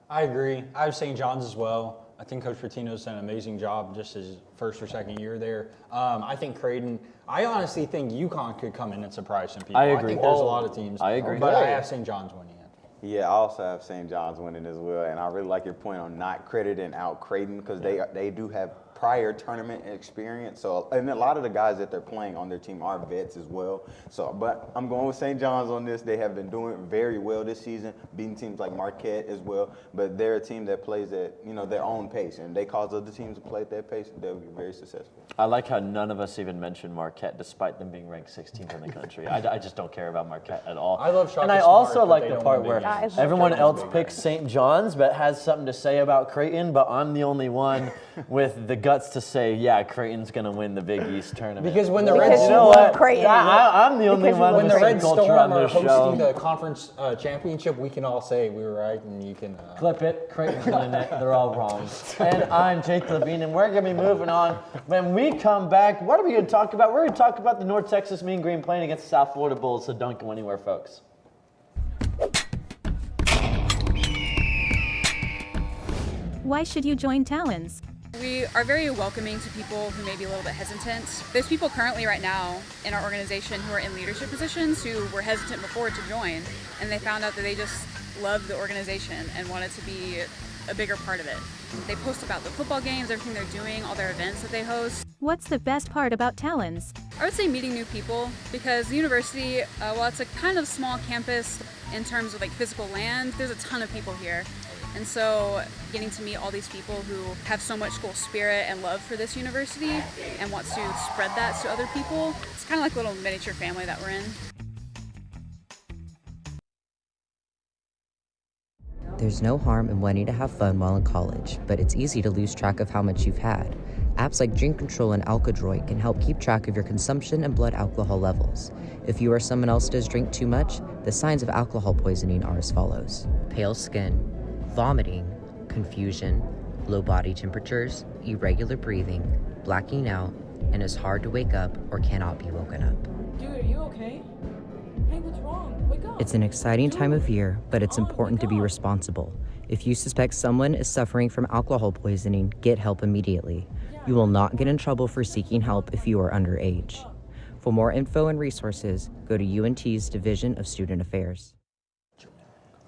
I agree. I have St. John's as well. I think Coach Patino's done an amazing job just his first or second year there. I think Creighton, I honestly think UConn could come in and surprise some people. I agree. I think there's a lot of teams. I agree. But I have St. John's winning it. Yeah, I also have St. John's winning as well, and I really like your point on not crediting out Creighton because they do have prior tournament experience. So, and a lot of the guys that they're playing on their team are vets as well. So, but I'm going with St. John's on this. They have been doing very well this season, beating teams like Marquette as well. But they're a team that plays at their own pace, and they cause other teams to play at their pace, and they'll be very successful. I like how none of us even mentioned Marquette, despite them being ranked 16th in the country. I just don't care about Marquette at all. I love Shaka And I Smart, also but like they the don't part win where big games. everyone else picks St. John's, but has something to say about Creighton, but I'm the only one with the guts to say, yeah, Creighton's going to win the Big East tournament. Because when the Because Red you Storm, love Creighton. I'm the only Because you one love when with the some Red culture on Storm are this hosting show. the conference championship, we can all say we were right, and you can. Clip it, Creighton's winning it, they're all wrong. And I'm Jake Levine, and we're going to be moving on. When we come back, what are we going to talk about? We're going to talk about the North Texas Mean Green playing against the South Florida Bulls, so don't go anywhere, folks. Why should you join Talons? We are very welcoming to people who may be a little bit hesitant. There's people currently right now in our organization who are in leadership positions who were hesitant before to join, and they found out that they just loved the organization and wanted to be a bigger part of it. They post about the football games, everything they're doing, all their events that they host. What's the best part about Talons? I would say meeting new people, because the university, while it's a kind of small campus in terms of like physical land, there's a ton of people here. And so getting to meet all these people who have so much school spirit and love for this university and want to spread that to other people, it's kind of like a little miniature family that we're in. There's no harm in wanting to have fun while in college, but it's easy to lose track of how much you've had. Apps like Drink Control and Alkadroid can help keep track of your consumption and blood alcohol levels. If you or someone else does drink too much, the signs of alcohol poisoning are as follows: pale skin, vomiting, confusion, low body temperatures, irregular breathing, blacking out, and is hard to wake up or cannot be woken up. Dude, are you okay? Hey, what's wrong? Wake up. It's an exciting time of year, but it's important to be responsible. If you suspect someone is suffering from alcohol poisoning, get help immediately. You will not get in trouble for seeking help if you are underage. For more info and resources, go to UNT's Division of Student Affairs.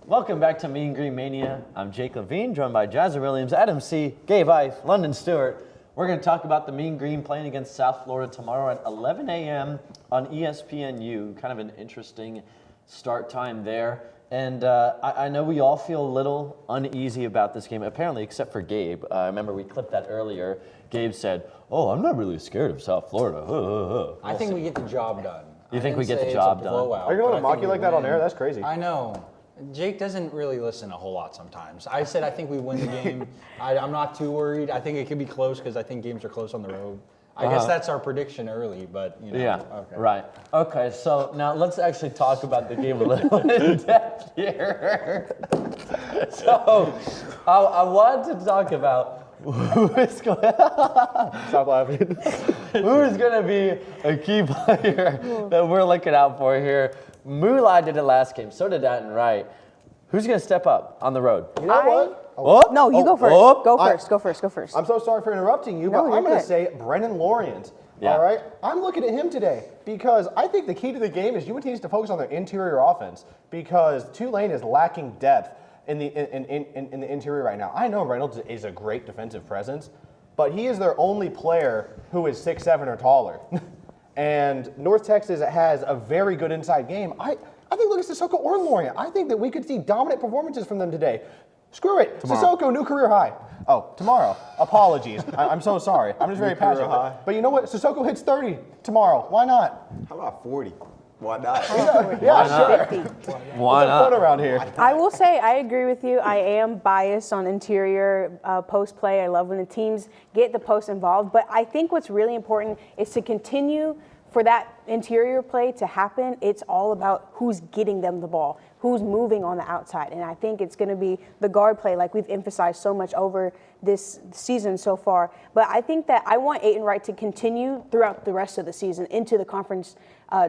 Welcome back to Mean Green Mania. I'm Jake Levine, joined by Jazza Williams, Adam C., Gabe Ife, London Stewart. We're going to talk about the Mean Green playing against South Florida tomorrow at 11 a.m. on ESPNU. Kind of an interesting start time there. And I know we all feel a little uneasy about this game, apparently, except for Gabe. I remember we clipped that earlier. Gabe said, "Oh, I'm not really scared of South Florida." I think we get the job done. You think we get the job done? Are you going to mock you like that on air? That's crazy. I know. Jake doesn't really listen a whole lot sometimes. I said I think we win the game. I'm not too worried. I think it could be close because I think games are close on the road. I guess that's our prediction early, but you know. Yeah, okay. right. Okay, so now let's actually talk about the game a little in depth here. So I wanted to talk about who is going Stop laughing. who is going to be a key player that we're looking out for here. Moulai did it last game, so did Atten Wright. Who's going to step up on the road? You know what? No, you go first. Go first. I'm so sorry for interrupting you, but I'm going to say Brennan Lorient. Yeah. All right? I'm looking at him today because I think the key to the game is UNT needs to focus on their interior offense because Tulane is lacking depth in the interior right now. I know Reynolds is a great defensive presence, but he is their only player who is 6'7" or taller. And North Texas has a very good inside game. I think look at Sissoko or Lorient. I think that we could see dominant performances from them today. Screw it. Tomorrow. Sissoko, new career high. Oh, tomorrow. Apologies. I'm so sorry. I'm just very passionate. But you know what? Sissoko hits 30 tomorrow. Why not? How about 40? Why not? Yeah, sure. Why not? Fun around here. I will say I agree with you. I am biased on interior post play. I love when the teams get the post involved. But I think what's really important is to continue for that interior play to happen. It's all about who's getting them the ball, who's moving on the outside. And I think it's going to be the guard play like we've emphasized so much over this season so far. But I think that I want Aten Wright to continue throughout the rest of the season into the conference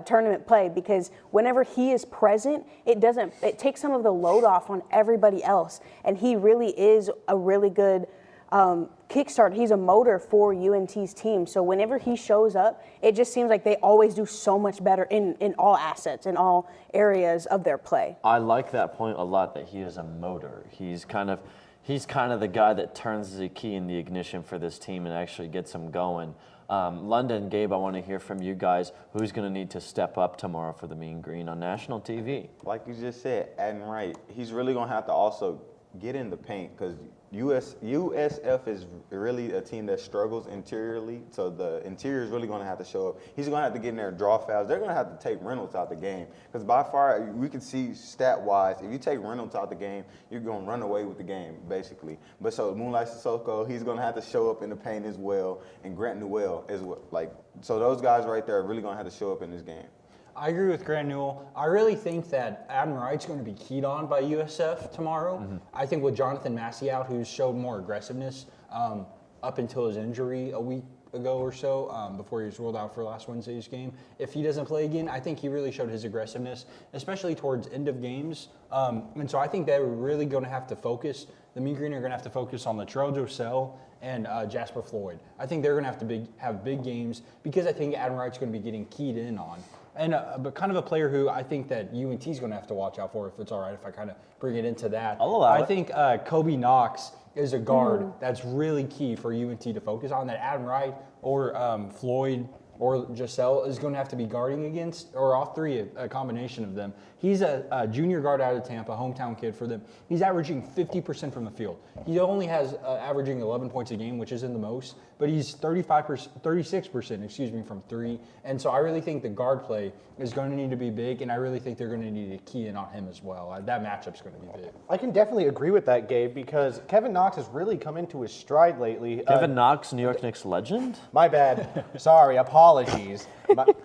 tournament play because whenever he is present, it takes some of the load off on everybody else. And he really is a really good kickstart. He's a motor for UNT's team. So whenever he shows up, it just seems like they always do so much better in all assets, in all areas of their play. I like that point a lot, that he is a motor. He's kind of the guy that turns the key in the ignition for this team and actually gets them going. London, Gabe, I want to hear from you guys. Who's going to need to step up tomorrow for the Mean Green on national TV? Like you just said, Atten Wright, he's really going to have to also get in the paint because USF is really a team that struggles interiorly, so the interior is really going to have to show up. He's going to have to get in there and draw fouls. They're going to have to take Reynolds out the game because by far we can see stat-wise, if you take Reynolds out the game, you're going to run away with the game, basically. But so Moonlight Sissoko, he's going to have to show up in the paint as well, and Grant Newell as well. So those guys right there are really going to have to show up in this game. I agree with Grant Newell. I really think that Aten Wright's going to be keyed on by USF tomorrow. Mm-hmm. I think with Jonathan Massey out, who's showed more aggressiveness up until his injury a week ago or so, before he was ruled out for last Wednesday's game. If he doesn't play again, I think he really showed his aggressiveness, especially towards end of games. And so I think they're really going to have to focus. The Mean Green are going to have to focus on Latrell Josell and Jasper Floyd. I think they're going to have to have big games because I think Adam Wright's going to be getting keyed in on. And but kind of a player who I think that UNT is going to have to watch out for, if it's all right if I kind of bring it into that. I'll allow it. I think Kobe Knox is a guard that's really key for UNT to focus on, that Adam Wright or Floyd or Giselle is going to have to be guarding against, or all three, a combination of them. He's a junior guard out of Tampa, hometown kid for them. He's averaging 50% from the field. He only has averaging 11 points a game, which isn't the most, but he's 36% from three. And so I really think the guard play is going to need to be big, and I really think they're going to need to key in on him as well. That matchup's going to be big. I can definitely agree with that, Gabe, because Kevin Knox has really come into his stride lately. Kevin Knox, New York Knicks legend? My bad. Sorry, apologies.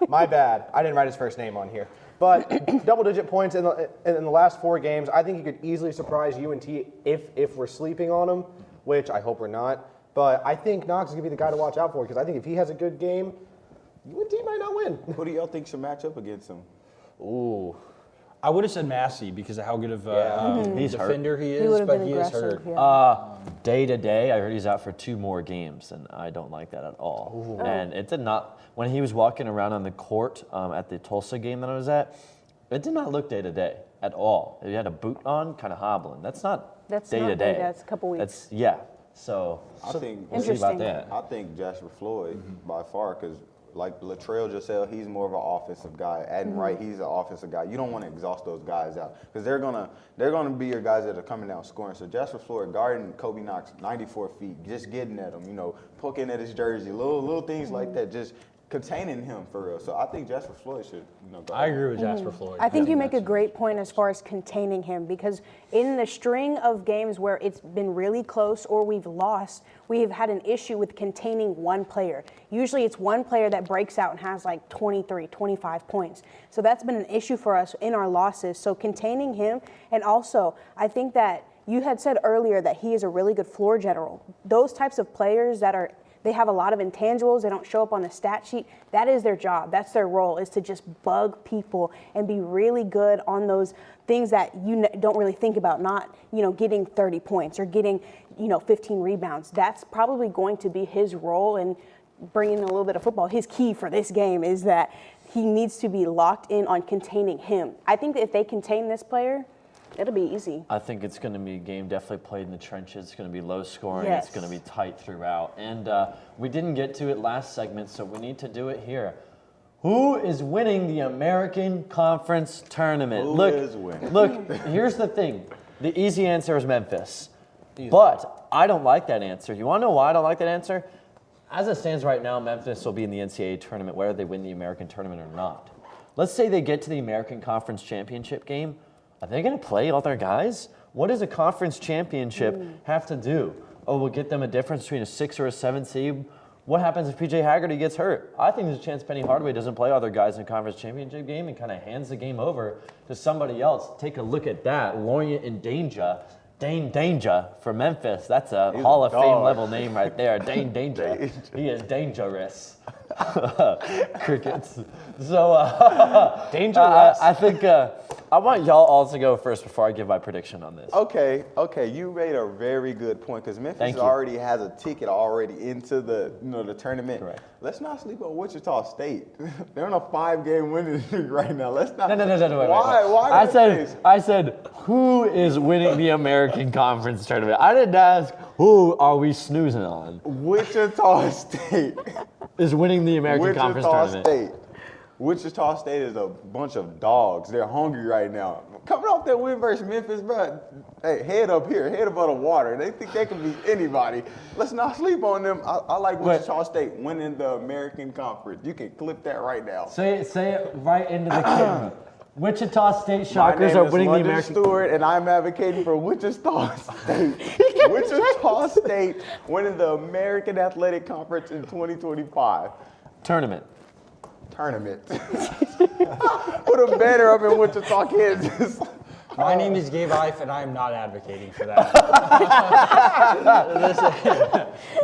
My bad. I didn't write his first name on here. But double-digit points in the last 4 games. I think he could easily surprise UNT if we're sleeping on him, which I hope we're not. But I think Knox is going to be the guy to watch out for, because I think if he has a good game, UNT might not win. Who do y'all think should match up against him? Ooh. I would have said Massey because of how good of a defender he is, but he is hurt. Day to day, I heard he's out for 2 more games, and I don't like that at all. And it did not, when he was walking around on the court at the Tulsa game that I was at, it did not look day to day at all. He had a boot on, kind of hobbling. That's not day to day. That's a couple weeks. So I think we'll see about that. I think Jasper Floyd by far, because like Latrell Giselle, he's more of an offensive guy. Adam Wright, he's an offensive guy. You don't want to exhaust those guys out because they're gonna be your guys that are coming down scoring. So Jasper Floyd guarding Kobe Knox, 94 feet, just getting at him, poking at his jersey, little things like that, just containing him for real. So I think Jasper Floyd should, go. I agree with Jasper Floyd. I think you make a great point as far as containing him, because in the string of games where it's been really close or we've lost, we have had an issue with containing one player. Usually it's one player that breaks out and has like 23, 25 points. So that's been an issue for us in our losses. So containing him, and also I think that you had said earlier that he is a really good floor general. Those types of players they have a lot of intangibles. They don't show up on the stat sheet. That is their job. That's their role, is to just bug people and be really good on those things that you don't really think about, not, getting 30 points or getting, 15 rebounds. That's probably going to be his role in bringing a little bit of football. His key for this game is that he needs to be locked in on containing him. I think that if they contain this player, it'll be easy. I think it's going to be a game definitely played in the trenches. It's going to be low scoring. Yes. It's going to be tight throughout. And we didn't get to it last segment, so we need to do it here. Who is winning the American Conference Tournament? Who is winning? Look, here's the thing. The easy answer is Memphis. But I don't like that answer. You want to know why I don't like that answer? As it stands right now, Memphis will be in the NCAA tournament, whether they win the American tournament or not. Let's say they get to the American Conference Championship game. Are they going to play all their guys? What does a conference championship have to do? Oh, we'll get them a difference between a 6 or a 7 seed. What happens if PJ Haggerty gets hurt? I think there's a chance Penny Hardaway doesn't play all their guys in a conference championship game and kind of hands the game over to somebody else. Take a look at that. Lorient and Dane Danger from Memphis. That's a Hall of Fame level name right there. Dane Danger. He is dangerous. Crickets. So dangerous. I think I want y'all all to go first before I give my prediction on this. Okay. You made a very good point because Memphis already has a ticket already into the the tournament. Correct. Let's not sleep on Wichita State. They're on a 5-game winning streak right now. Let's not. No. Wait. Why? I said who is winning the American Conference Tournament? I didn't ask who are we snoozing on. Wichita State is winning the American Conference Tournament. Wichita State is a bunch of dogs. They're hungry right now. Coming off that win versus Memphis, bro. Hey, head up here, head above the water. They think they can beat anybody. Let's not sleep on them. I like Wichita State winning the American Conference. You can clip that right now. Say it right into the camera. Wichita State Shockers are winning the American. Stewart, and I'm advocating for Wichita State. Wichita State winning the American Athletic Conference in 2025. Tournament. Put a banner up in Wichita, Kansas. My name is Gabe Ife, and I am not advocating for that.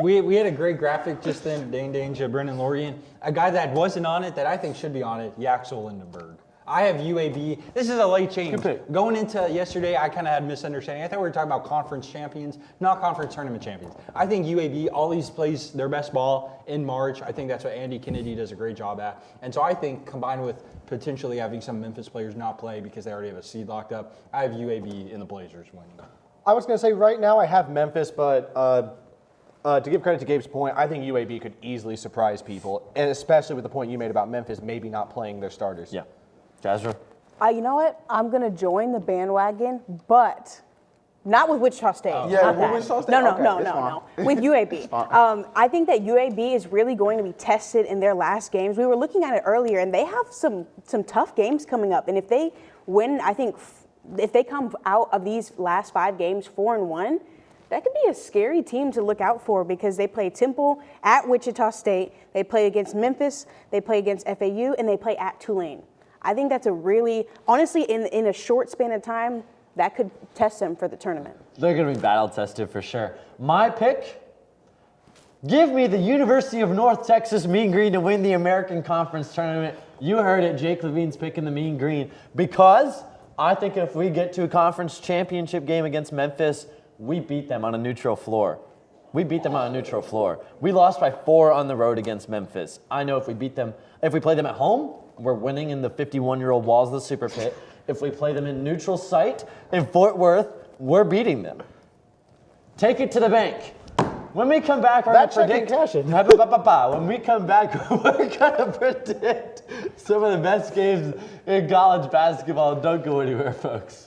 We had a great graphic just then, Dane Danger, Brendan Lorient. A guy that wasn't on it that I think should be on it, Yaxel Lindenberg. I have UAB. This is a late change. Good pick. Going into yesterday, I kind of had misunderstanding. I thought we were talking about conference champions, not conference tournament champions. I think UAB always plays their best ball in March. I think that's what Andy Kennedy does a great job at. And so I think combined with potentially having some Memphis players not play because they already have a seed locked up, I have UAB in the Blazers winning. I was going to say right now I have Memphis, but to give credit to Gabe's point, I think UAB could easily surprise people, and especially with the point you made about Memphis maybe not playing their starters. Yeah. Jazra? You know what? I'm going to join the bandwagon, but not with Wichita State. Yeah, Not with that. Wichita State? No, Okay, it's no. With UAB. I think that UAB is really going to be tested in their last games. We were looking at it earlier, and they have some tough games coming up. And if they win, I think if they come out of these last 5 games 4-1, that could be a scary team to look out for because they play Temple at Wichita State, they play against Memphis, they play against FAU, and they play at Tulane. I think that's a really, honestly, in a short span of time, that could test them for the tournament. They're going to be battle tested for sure. My pick, give me the University of North Texas Mean Green to win the American Conference Tournament. You heard it, Jake Levine's picking the Mean Green because I think if we get to a conference championship game against Memphis, we beat them on a neutral floor. We beat them on a neutral floor. We lost by 4 on the road against Memphis. I know if we beat them, if we play them at home, we're winning in the 51-year-old walls of the Super Pit. If we play them in neutral site in Fort Worth, we're beating them. Take it to the bank. When we come back, we're going to predict. When we come back, we're going to predict some of the best games in college basketball. Don't go anywhere, folks.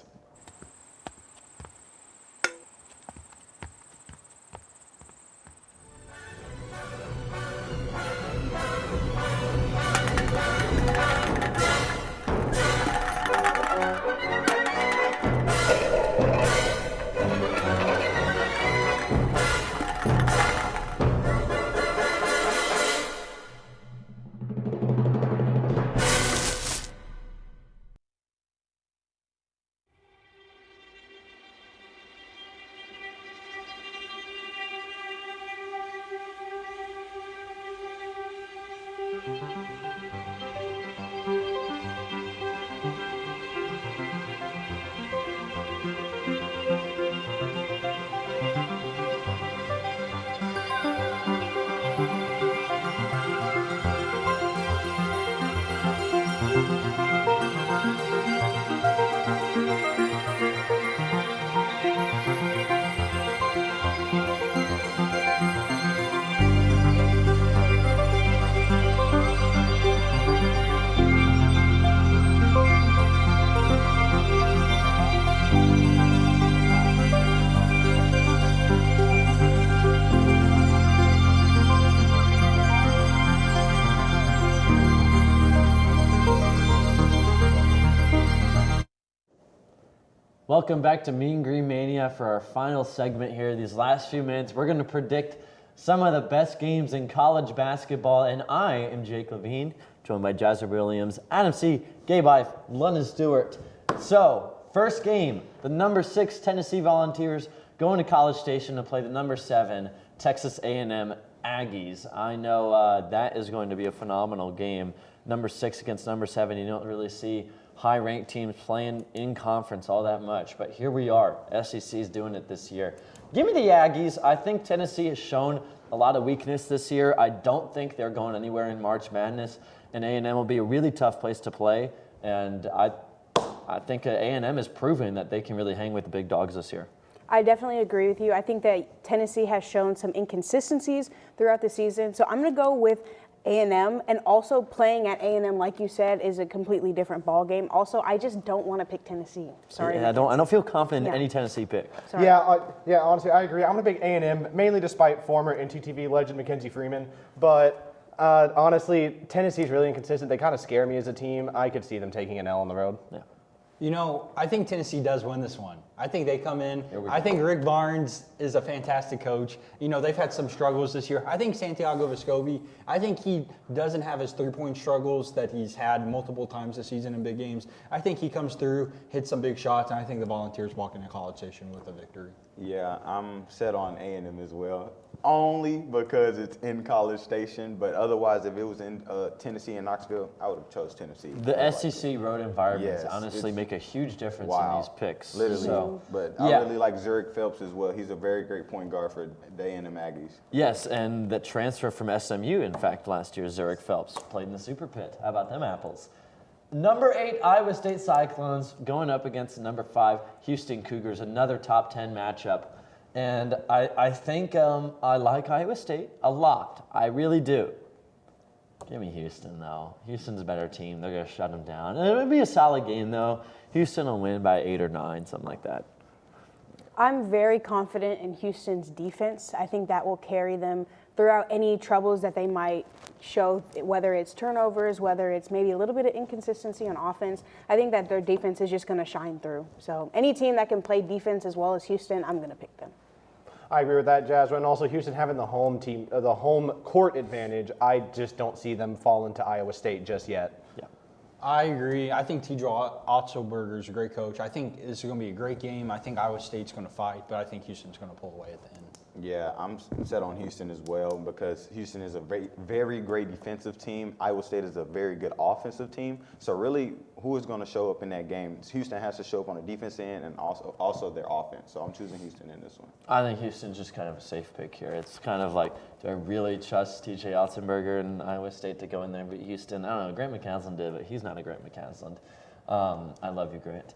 Welcome back to Mean Green Mania for our final segment here. These last few minutes, we're going to predict some of the best games in college basketball, and I am Jake Levine, joined by Jazza Williams, Adam C., Gabe Ife, London Stewart. So, first game, the number 6 Tennessee Volunteers going to College Station to play the number 7 Texas A&M Aggies. I know that is going to be a phenomenal game. Number 6 against number 7, you don't really see high-ranked teams playing in conference all that much, but here we are. SEC is doing it this year. Give me the Aggies. I think Tennessee has shown a lot of weakness this year. I don't think they're going anywhere in March Madness, and A&M will be a really tough place to play, and I think A&M has proven that they can really hang with the big dogs this year. I definitely agree with you. I think that Tennessee has shown some inconsistencies throughout the season, so I'm going to go with A&M, and also playing at A&M, like you said, is a completely different ball game. Also, I just don't want to pick Tennessee. Sorry. Yeah, I don't feel confident in any Tennessee pick. Sorry. Yeah, honestly, I agree. I'm going to pick A&M, mainly despite former NTTV legend Mackenzie Freeman. But honestly, Tennessee's really inconsistent. They kind of scare me as a team. I could see them taking an L on the road. Yeah. You know, I think Tennessee does win this one. I think they come in. I think Rick Barnes is a fantastic coach. You know, they've had some struggles this year. I think Santiago Vescovi, I think he doesn't have his three-point struggles that he's had multiple times this season in big games. I think he comes through, hits some big shots, and I think the Volunteers walk into College Station with a victory. Yeah, I'm set on A&M as well. only because it's in College Station. But otherwise, if it was in Tennessee and Knoxville, I would have chose Tennessee. The SEC road environments Yes, honestly it's- make a huge difference Wow. in these picks. Literally. So, But yeah. I really like Zurich Phelps as well. He's a very great point guard for Day and the Aggies. Yes, and the transfer from SMU, in fact, last year, Zurich Phelps, played in the Super Pit. How about them apples? Number 8, Iowa State Cyclones going up against number 5, Houston Cougars, another top 10 matchup. And I think I like Iowa State a lot. I really do. Give me Houston, though. Houston's a better team. They're going to shut them down. And it would be a solid game, though. Houston will win by 8 or 9, something like that. I'm very confident in Houston's defense. I think that will carry them throughout any troubles that they might show, whether it's turnovers, whether it's maybe a little bit of inconsistency on offense. I think that their defense is just going to shine through. So any team that can play defense as well as Houston, I'm going to pick them. I agree with that, Jasmine. And also, Houston having the home team, the home court advantage, I just don't see them falling to Iowa State just yet. Yeah. I agree. I think T.J. Otzelberger is a great coach. I think this is going to be a great game. I think Iowa State's going to fight, but I think Houston's going to pull away at the end. Yeah, I'm set on Houston as well because Houston is a very, very great defensive team. Iowa State is a very good offensive team. So really, who is going to show up in that game? Houston has to show up on the defense end and also their offense. So I'm choosing Houston in this one. I think Houston's just kind of a safe pick here. It's kind of like, do I really trust T.J. Otzelberger and Iowa State to go in there and beat Houston? I don't know. Grant McCaslin did, but he's not a Grant McCaslin. I love you, Grant.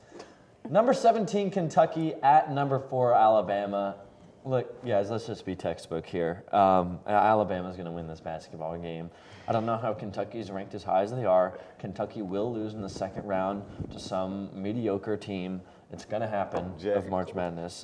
Number 17, Kentucky at number 4, Alabama. Look, guys, let's just be textbook here. Alabama's going to win this basketball game. I don't know how Kentucky's ranked as high as they are. Kentucky will lose in the second round to some mediocre team. It's going to happen of March Madness.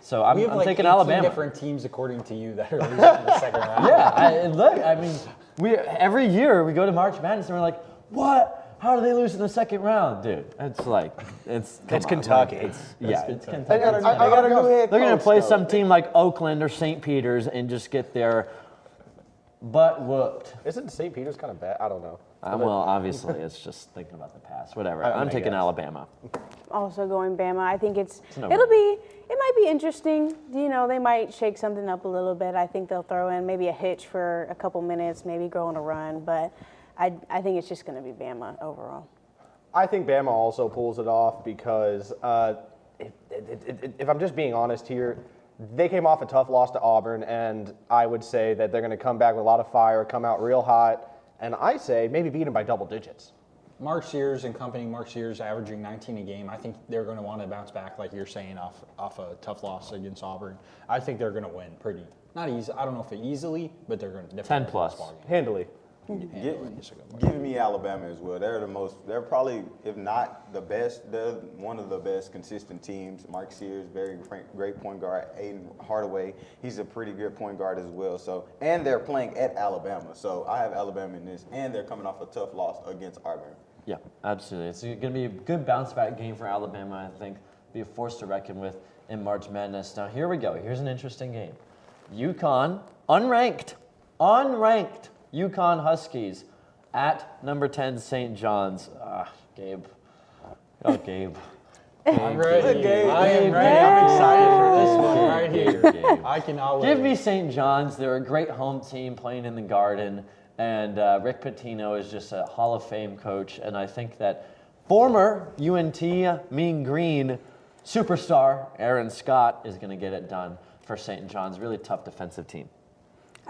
So I'm taking Alabama. Different teams, according to you, that are losing in the second round. Yeah, I mean, every year we go to March Madness and we're like, what? How do they lose in the second round, dude? It's like it's Kentucky. It's Kentucky. They're going to play some team like Oakland or St. Peter's and just get their butt whooped. Isn't St. Peter's kind of bad? I don't know. Well, obviously, it's just thinking about the past. Whatever. I'm taking Alabama. Also going Bama. I think it might be interesting. You know, they might shake something up a little bit. I think they'll throw in maybe a hitch for a couple minutes, maybe go on a run, but I think it's just going to be Bama overall. I think Bama also pulls it off because if I'm just being honest here, they came off a tough loss to Auburn, and I would say that they're going to come back with a lot of fire, come out real hot, and I say maybe beat them by double digits. Mark Sears and company, Mark Sears averaging 19 a game. I think they're going to want to bounce back, like you're saying, off a tough loss against Auburn. I think they're going to win pretty, not easy. I don't know if it easily, but they're going to definitely 10 plus handily. Give me Alabama as well. They're probably, if not the best, they're one of the best consistent teams. Mark Sears, very great point guard. Aiden Hardaway, he's a pretty good point guard as well. So, and they're playing at Alabama. So I have Alabama in this, and they're coming off a tough loss against Auburn. Yeah, absolutely. It's going to be a good bounce back game for Alabama, I think. Be a force to reckon with in March Madness. Now, here we go. Here's an interesting game. UConn, unranked UConn Huskies at number 10 St. John's. Gabe. Oh, Gabe. I'm ready. I am ready. I'm excited for this one right here. I cannot wait. Give me St. John's. They're a great home team playing in the Garden. And Rick Pitino is just a Hall of Fame coach. And I think that former UNT Mean Green superstar Aaron Scott is going to get it done for St. John's. Really tough defensive team.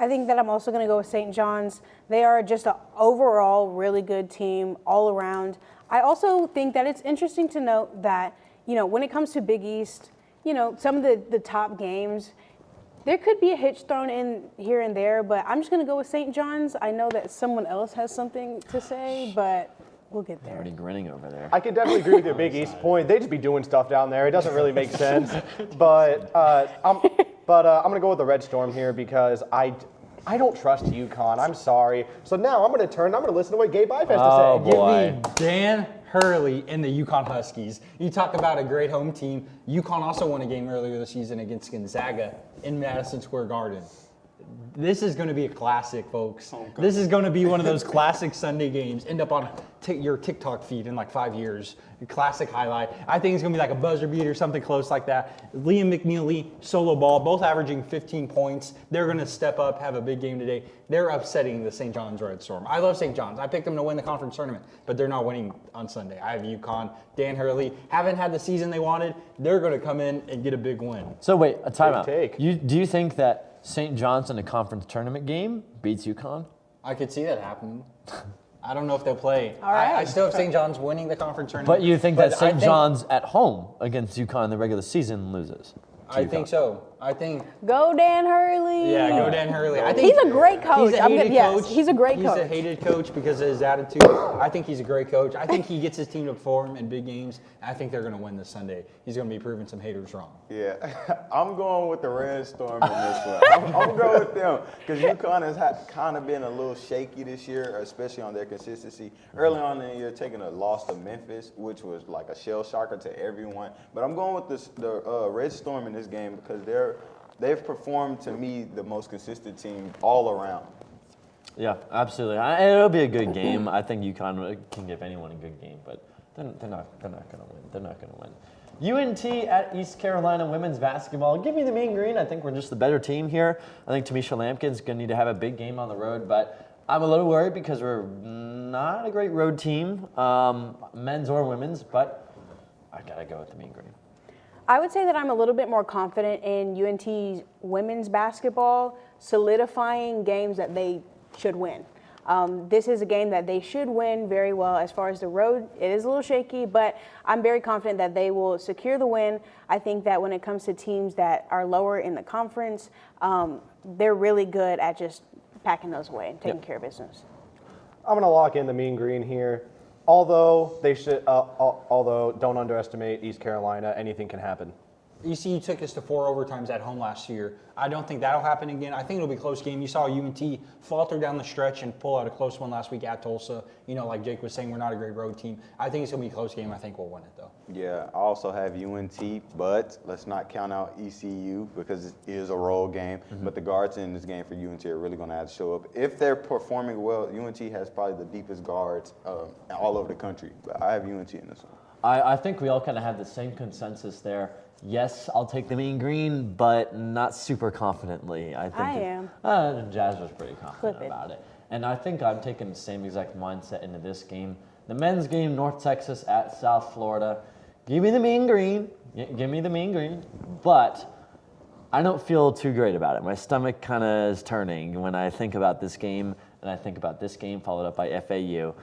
I think that I'm also going to go with St. John's. They are just an overall really good team all around. I also think that it's interesting to note that, you know, when it comes to Big East, you know, some of the top games, there could be a hitch thrown in here and there, but I'm just going to go with St. John's. I know that someone else has something to say, but we'll get there. Already grinning over there. I can definitely agree with your Big East point. They just be doing stuff down there. It doesn't really make sense. But I'm going to go with the Red Storm here because I don't trust UConn. I'm sorry. So now I'm going to listen to what Gabe Ife has to say. Boy. Give me Dan Hurley and the UConn Huskies. You talk about a great home team. UConn also won a game earlier this season against Gonzaga in Madison Square Garden. This is going to be a classic, folks. This is going to be one of those classic Sunday games. End up on your TikTok feed in like 5 years. Classic highlight. I think it's going to be like a buzzer beat or something close like that. Liam McNeely, solo ball, both averaging 15 points. They're going to step up, have a big game today. They're upsetting the St. John's Red Storm. I love St. John's. I picked them to win the conference tournament, but they're not winning on Sunday. I have UConn, Dan Hurley. Haven't had the season they wanted. They're going to come in and get a big win. So wait, a timeout. Do you think that St. John's in a conference tournament game beats UConn? I could see that happening. I don't know if they'll play. All right. I still have St. John's winning the conference tournament. But you think that St. John's at home against UConn in the regular season loses? I think so. I think. Go Dan Hurley. Yeah, go Dan Hurley. I think he's a great coach. He's a hated coach. He's a great coach. He's a hated coach because of his attitude. I think he's a great coach. I think he gets his team to perform in big games. I think they're going to win this Sunday. He's going to be proving some haters wrong. Yeah, I'm going with the Red Storm in this one. I'm going with them because UConn has kind of been a little shaky this year, especially on their consistency. Early on in the year, taking a loss to Memphis, which was like a shell shocker to everyone. But I'm going with the Red Storm in this game because they've performed, to me, the most consistent team all around. Yeah, absolutely. It'll be a good game. I think UConn can give anyone a good game, but they're not going to win. They're not going to win. UNT at East Carolina women's basketball. Give me the Mean Green. I think we're just the better team here. I think Tamisha Lampkin's going to need to have a big game on the road, but I'm a little worried because we're not a great road team, men's or women's, but I got to go with the Mean Green. I would say that I'm a little bit more confident in UNT's women's basketball solidifying games that they should win. This is a game that they should win very well. As far as the road, it is a little shaky, but I'm very confident that they will secure the win. I think that when it comes to teams that are lower in the conference, they're really good at just packing those away and taking care of business. I'm going to lock in the Mean Green here. Although don't underestimate East Carolina, anything can happen. ECU took us to 4 overtimes at home last year. I don't think that'll happen again. I think it'll be a close game. You saw UNT falter down the stretch and pull out a close one last week at Tulsa. You know, like Jake was saying, we're not a great road team. I think it's going to be a close game. I think we'll win it, though. Yeah, I also have UNT, but let's not count out ECU because it is a road game. Mm-hmm. But the guards in this game for UNT are really going to have to show up. If they're performing well, UNT has probably the deepest guards all over the country. But I have UNT in this one. I think we all kind of have the same consensus there. Yes, I'll take the Mean Green, but not super confidently. I am. Jazz was pretty confident about it. And I think I'm taking the same exact mindset into this game. The men's game, North Texas at South Florida. Give me the Mean Green. Give me the Mean Green. But I don't feel too great about it. My stomach kind of is turning when I think about this game, and I think about this game followed up by FAU.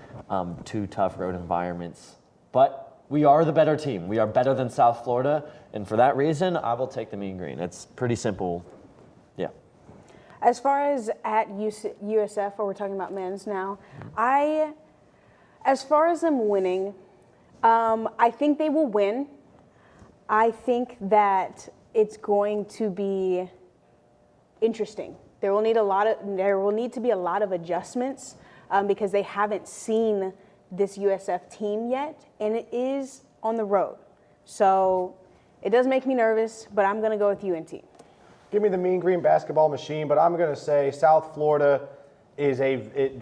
2 tough road environments. But we are the better team. We are better than South Florida, and for that reason, I will take the Mean Green. It's pretty simple. Yeah. As far as at USF, or we're talking about men's now, as far as them winning, I think they will win. I think that it's going to be interesting. There will need to be a lot of adjustments because they haven't seen this USF team yet, and it is on the road. So it does make me nervous, but I'm going to go with UNT. Give me the Mean Green basketball machine, but I'm going to say South Florida is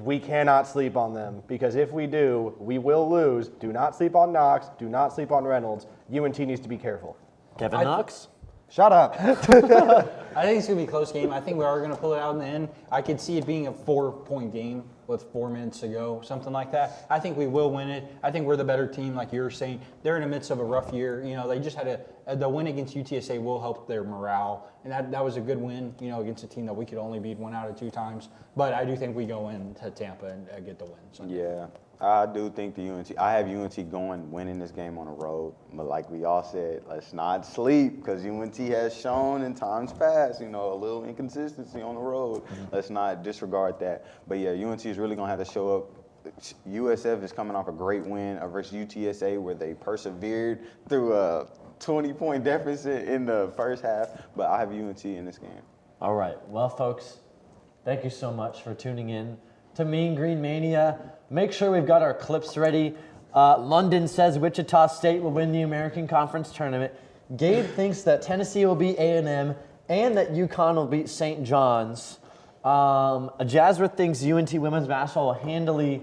we cannot sleep on them because if we do, we will lose. Do not sleep on Knox. Do not sleep on Reynolds. UNT needs to be careful. Kevin Knox? Shut up. I think it's going to be a close game. I think we are going to pull it out in the end. I could see it being a 4-point game with 4 minutes to go, something like that. I think we will win it. I think we're the better team, like you were saying. They're in the midst of a rough year. You know, they just had the win against UTSA will help their morale, and that was a good win, you know, against a team that we could only beat 1 out of 2 times. But I do think we go into Tampa and get the win. Sunday. Yeah. I do think I have UNT winning this game on the road. But like we all said, let's not sleep because UNT has shown in times past, you know, a little inconsistency on the road. Mm-hmm. Let's not disregard that. But yeah, UNT is really going to have to show up. USF is coming off a great win versus UTSA where they persevered through a 20-point deficit in the first half. But I have UNT in this game. All right. Well, folks, thank you so much for tuning in to Mean Green Mania. Make sure we've got our clips ready. London says Wichita State will win the American Conference Tournament. Gabe thinks that Tennessee will beat A&M and that UConn will beat St. John's. Jasra thinks UNT women's basketball will handily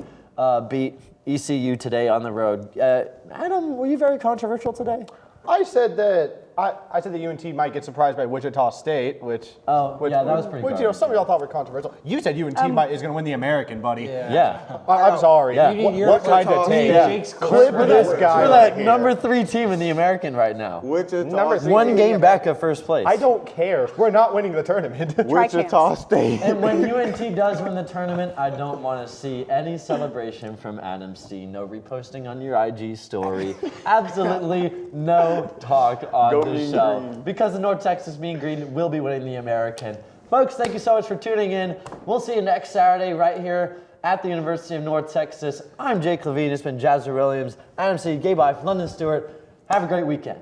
beat ECU today on the road. Adam, were you very controversial today? I said that UNT might get surprised by Wichita State, which that was pretty which some of y'all thought were controversial. You said UNT is going to win the American, buddy. Yeah. I'm sorry. Yeah. What kind of take? Clip this guy. We're like number 3 team in the American right now. One game back of first place. I don't care. We're not winning the tournament. Wichita State. And when UNT does win the tournament, I don't want to see any celebration from Adam Steen. No reposting on your IG story. Absolutely no talk on the show. Because the North Texas Mean Green will be winning the American. Folks, thank you so much for tuning in. We'll see you next Saturday right here at the University of North Texas. I'm Jake Levine. It's been Jasra Williams, Adam C., Gabe Ife, London Stewart. Have a great weekend.